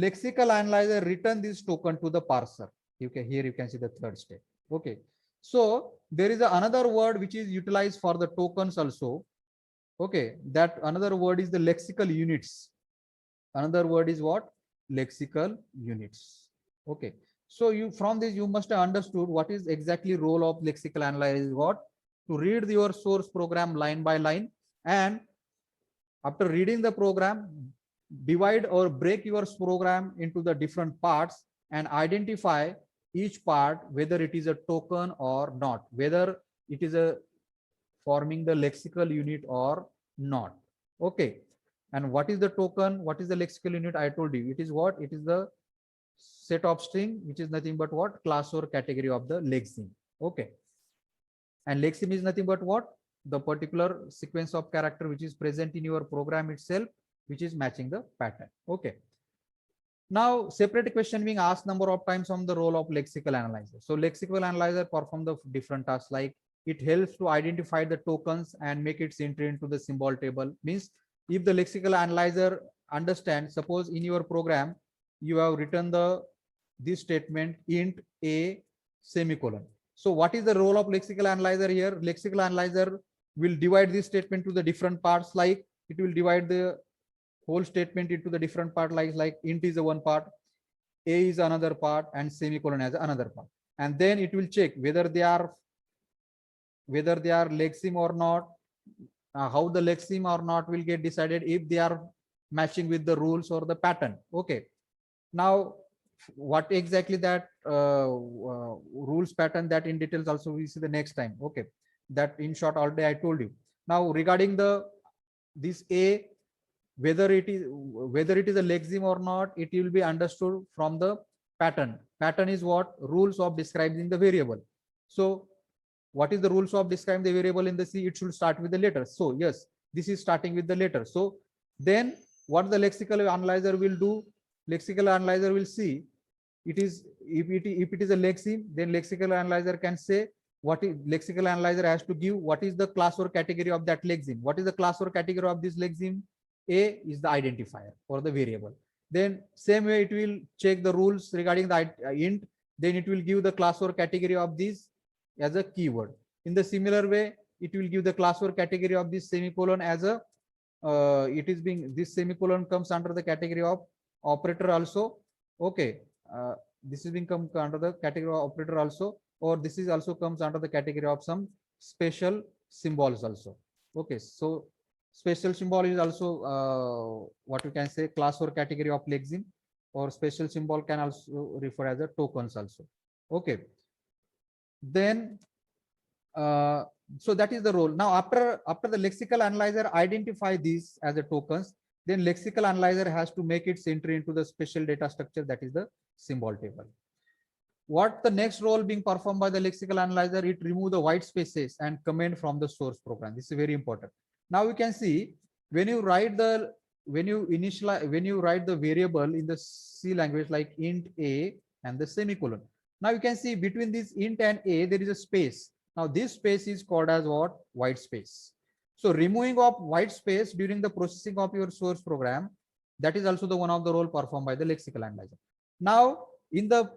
lexical analyzer return this token to the parser. Here you can see the third step. Okay. So there is another word which is utilized for the tokens also. Okay. That another word is the lexical units. Another word is what? Lexical units. Okay. So you from this you must have understood what is exactly role of lexical analyzer is what? To read your source program line by line, and after reading the program, divide or break your program into the different parts and identify each part whether it is a token or not, whether it is a forming the lexical unit or not. Okay. And what is the token? What is the lexical unit? I told you it is what? It is the set of string, which is nothing but what? Class or category of the lexeme. Okay. And lexeme is nothing but what? The particular sequence of character which is present in your program itself, which is matching the pattern. Okay. Now, separate question being asked number of times on the role of lexical analyzer. So lexical analyzer perform the different tasks, like it helps to identify the tokens and make its entry into the symbol table. Means if the lexical analyzer understands, suppose in your program, you have written this statement int a semicolon. So what is the role of lexical analyzer here? Lexical analyzer will divide this statement to the different parts, like it will divide the whole statement into the different part, like int is the one part, a is another part, and semicolon as another part. And then it will check whether they are lexeme or not. How the lexeme or not will get decided if they are matching with the rules or the pattern. Okay. Now, what exactly that rules pattern, that in details also we see the next time. Okay. That in short already I told you. Now regarding this a, whether it is a lexeme or not, it will be understood from the pattern. Pattern is what? Rules of describing the variable. So what is the rules of describing the variable in the C? It should start with the letter. So yes, this is starting with the letter. So then what the lexical analyzer will do? Lexical analyzer will see it is, if it is a lexeme, then lexical analyzer can say what is lexical analyzer has to give what is the class or category of that lexeme. What is the class or category of this lexeme? A is the identifier for the variable. Then same way it will check the rules regarding the int. Then it will give the class or category of this as a keyword. In the similar way, it will give the class or category of this semicolon as a this semicolon comes under the category of operator also. Okay. This is being come under the category of operator also, or this is also comes under the category of some special symbols also. Okay. So special symbol is also what you can say class or category of lexeme, or special symbol can also refer as a tokens also. Okay. Then so that is the role. Now after the lexical analyzer identify these as a tokens, then lexical analyzer has to make its entry into the special data structure, that is the symbol table. What the next role being performed by the lexical analyzer? It remove the white spaces and comment from the source program. This is very important. Now you can see when you write the variable in the C language, like int a and the semicolon. Now you can see between this int and a there is a space. Now this space is called as what? White space. So removing of white space during the processing of your source program, that is also the one of the role performed by the lexical analyzer. Now in the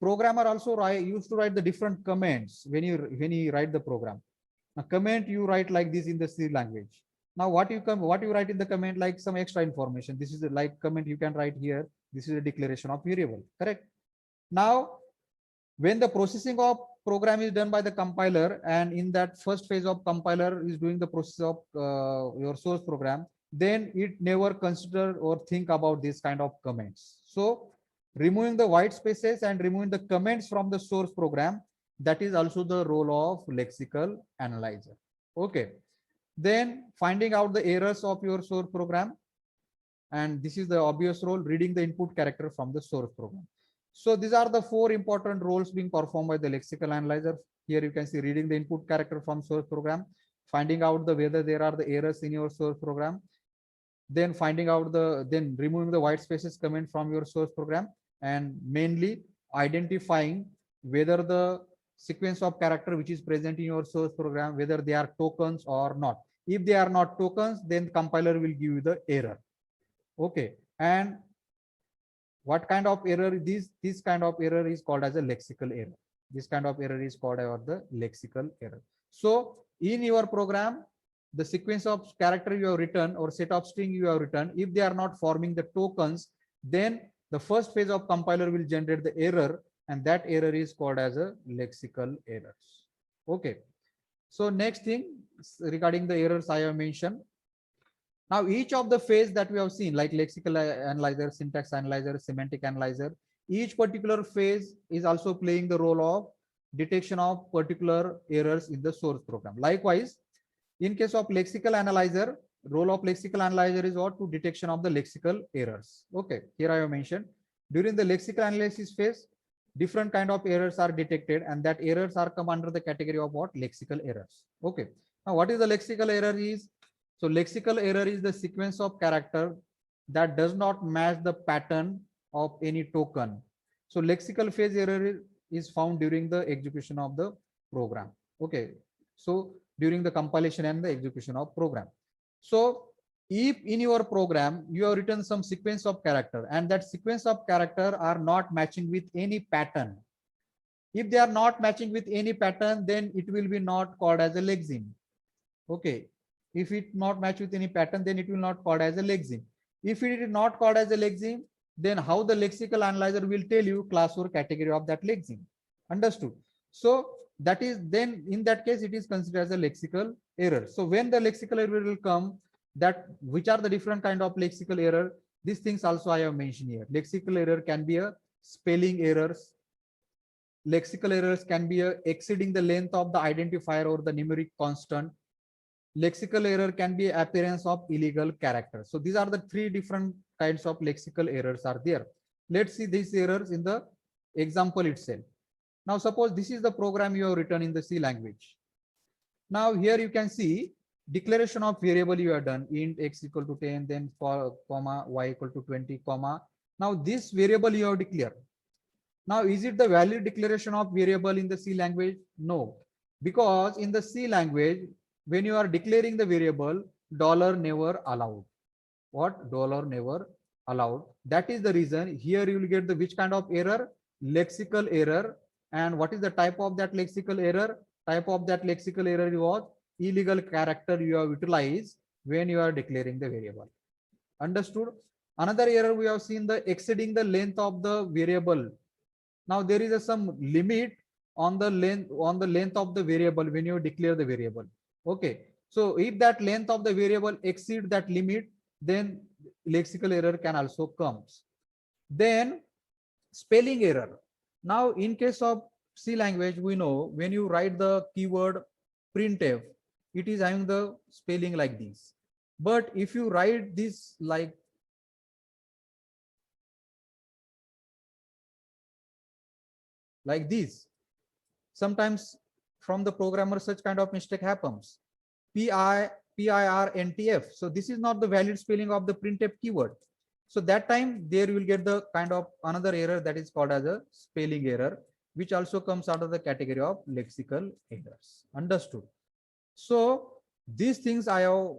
programmer also used to write the different comments when you write the program. A comment you write like this in the C language. Now what you write in the comment, like some extra information. This is like comment you can write here. This is a declaration of variable, correct? Now when the processing of program is done by the compiler, and in that first phase of compiler is doing the process of your source program, then it never consider or think about this kind of comments. So removing the white spaces and removing the comments from the source program, that is also the role of lexical analyzer. Okay. Then finding out the errors of your source program, and this is the obvious role, reading the input character from the source program. So these are the 4 important roles being performed by the lexical analyzer. Here you can see reading the input character from source program, finding out whether there are the errors in your source program, then finding out then removing the white spaces comment from your source program, and mainly identifying whether the sequence of character which is present in your source program, whether they are tokens or not. If they are not tokens, then compiler will give you the error. Okay. And What kind of error? This kind of error is called as a lexical error. This kind of error is called as the lexical error. So in your program, the sequence of character you have written or set of string you have written, if they are not forming the tokens, then the first phase of compiler will generate the error, and that error is called as a lexical errors. Okay. So next thing regarding the errors I have mentioned. Now each of the phase that we have seen, like lexical analyzer, syntax analyzer, semantic analyzer, each particular phase is also playing the role of detection of particular errors in the source program. Likewise, in case of lexical analyzer, role of lexical analyzer is what? To detection of the lexical errors. Okay, here I have mentioned during the lexical analysis phase, different kind of errors are detected, and that errors are come under the category of what? Lexical errors. Okay. Now what is the lexical error is? So lexical error is the sequence of character that does not match the pattern of any token. So lexical phase error is found during the execution of the program. Okay. So during the compilation and the execution of program. So if in your program you have written some sequence of character and that sequence of character are not matching with any pattern, if they are not matching with any pattern, then it will be not called as a lexeme. Okay. If it not match with any pattern, then it will not called as a lexeme. If it is not called as a lexeme, then how the lexical analyzer will tell you class or category of that lexeme. Understood? So that is, then in that case it is considered as a lexical error. So when the lexical error will come, that which are the different kind of lexical error, these things also I have mentioned here. Lexical error can be a spelling errors. Lexical errors can be a exceeding the length of the identifier or the numeric constant. Lexical error can be appearance of illegal characters. So these are the three different kinds of lexical errors are there. Let's see these errors in the example itself. Now suppose this is the program you have written in the C language. Now here you can see declaration of variable you have done, int x equal to 10, then comma y equal to 20, comma. Now this variable you have declared. Now is it the valid declaration of variable in the C language? No, because in the C language, when you are declaring the variable, dollar never allowed. What? Dollar never allowed. That is the reason here you will get the which kind of error? Lexical error. And what is the type of that lexical error? Type of that lexical error was illegal character you have utilized when you are declaring the variable. Understood? Another error we have seen, the exceeding the length of the variable. Now there is some limit on the length of the variable when you declare the variable. Okay. So if that length of the variable exceed that limit, then lexical error can also comes. Then spelling error. Now in case of C language, we know when you write the keyword printf, it is having the spelling like this. But if you write this like this, sometimes from the programmer such kind of mistake happens. PIRNTF. So this is not the valid spelling of the printf keyword. So that time there you will get the kind of another error that is called as a spelling error, which also comes out of the category of lexical errors. Understood? So these things I have.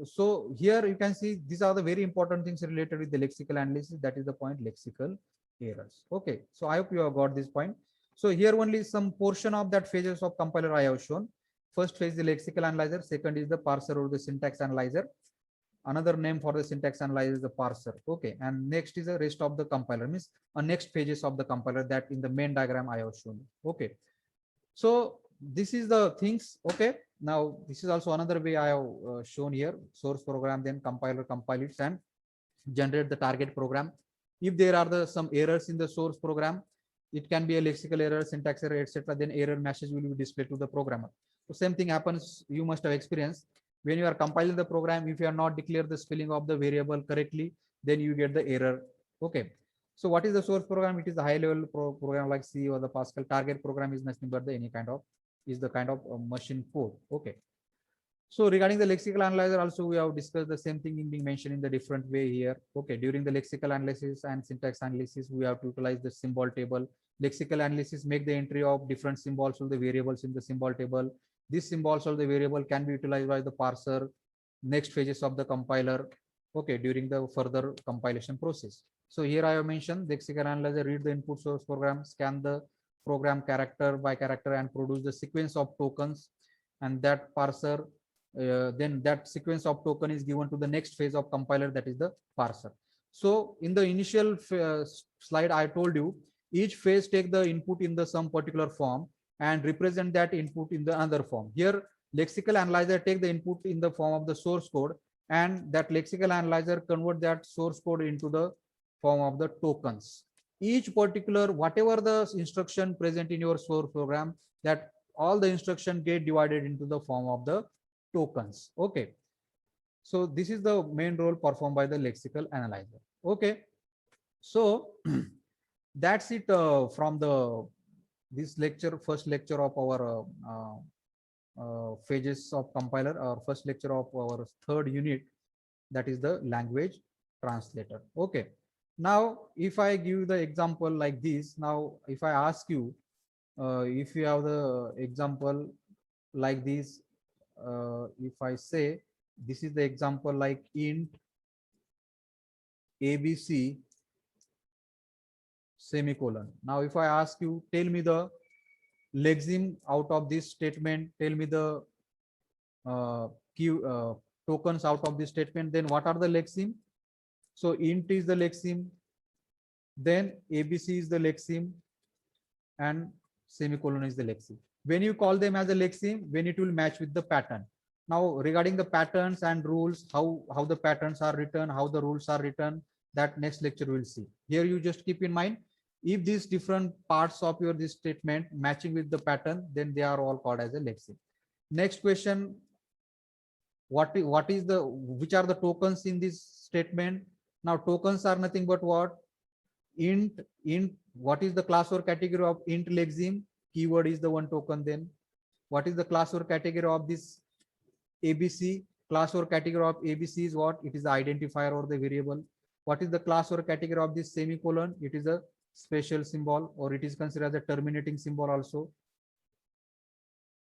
So here you can see these are the very important things related with the lexical analysis. That is the point, lexical errors. Okay. So I hope you have got this point. So here only some portion of that phases of compiler I have shown. First phase the lexical analyzer, second is the parser or the syntax analyzer. Another name for the syntax analyzer is the parser. Okay, and next is the rest of the compiler, means next phases of the compiler that in the main diagram I have shown. Okay, so this is the things. Okay, now this is also another way I have shown here. Source program, then compiler compile it and generate the target program. If there are some errors in the source program, it can be a lexical error, syntax error, etc. Then error message will be displayed to the programmer. So same thing happens, you must have experienced when you are compiling the program. If you are not declared the spelling of the variable correctly, then you get the error. Okay. So what is the source program? It is a high level program like C or the Pascal. Target program is nothing but the any kind of machine code. Okay. So regarding the lexical analyzer, also we have discussed the same thing in being mentioned in the different way here. Okay, during the lexical analysis and syntax analysis, we have to utilize the symbol table. Lexical analysis make the entry of different symbols of the variables in the symbol table. These symbols of the variable can be utilized by the parser, next phases of the compiler. Okay, during the further compilation process. So here I have mentioned lexical analyzer read the input source program, scan the program character by character and produce the sequence of tokens, and that parser then that sequence of token is given to the next phase of compiler, that is the parser. So in the initial slide I told you, each phase take the input in the some particular form and represent that input in the other form. Here lexical analyzer take the input in the form of the source code, and that lexical analyzer convert that source code into the form of the tokens. Each particular, whatever the instruction present in your source program, that all the instruction get divided into the form of the tokens. Okay. So this is the main role performed by the lexical analyzer. Okay. So that's it from the this lecture, first lecture of our phases of compiler, or first lecture of our third unit, that is the language translator. Okay. Now, if I give the example like this, now if I ask you, if you have the example like this, if I say this is the example like int ABC semicolon. Now, if I ask you, tell me the lexeme out of this statement, tell me the key tokens out of this statement, then what are the lexeme? So int is the lexeme, then ABC is the lexeme, and semicolon is the lexeme. When you call them as a lexeme, when it will match with the pattern. Now regarding the patterns and rules, how the patterns are written, how the rules are written, that next lecture we'll see. Here you just keep in mind, if these different parts of your this statement matching with the pattern, then they are all called as a lexeme. Next question, what is the, which are the tokens in this statement? Now tokens are nothing but what? Int, what is the class or category of int lexeme? Keyword is the one token. Then what is the class or category of this ABC? Class or category of ABC is what? It is the identifier or the variable. What is the class or category of this semicolon? It is a special symbol, or it is considered as a terminating symbol also.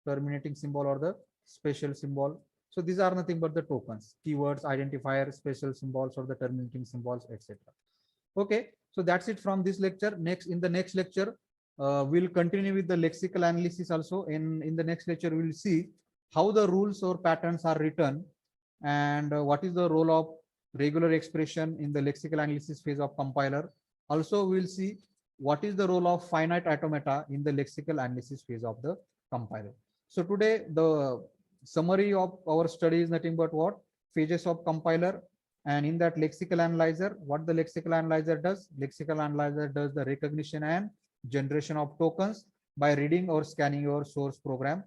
Terminating symbol or the special symbol. So these are nothing but the tokens, keywords, identifier, special symbols, or the terminating symbols, etc. Okay, so that's it from this lecture. Next, in the next lecture, we'll continue with the lexical analysis also. In the next lecture, we'll see how the rules or patterns are written, and what is the role of regular expression in the lexical analysis phase of compiler. Also, we'll see what is the role of finite automata in the lexical analysis phase of the compiler. So today, the summary of our study is nothing but what? Phases of compiler. And in that lexical analyzer, what the lexical analyzer does? Lexical analyzer does the recognition and generation of tokens by reading or scanning your source program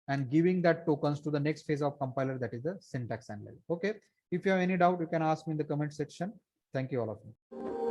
and giving that tokens to the next phase of compiler, that is the syntax analyzer. Okay. If you have any doubt, you can ask me in the comment section. Thank you all of you.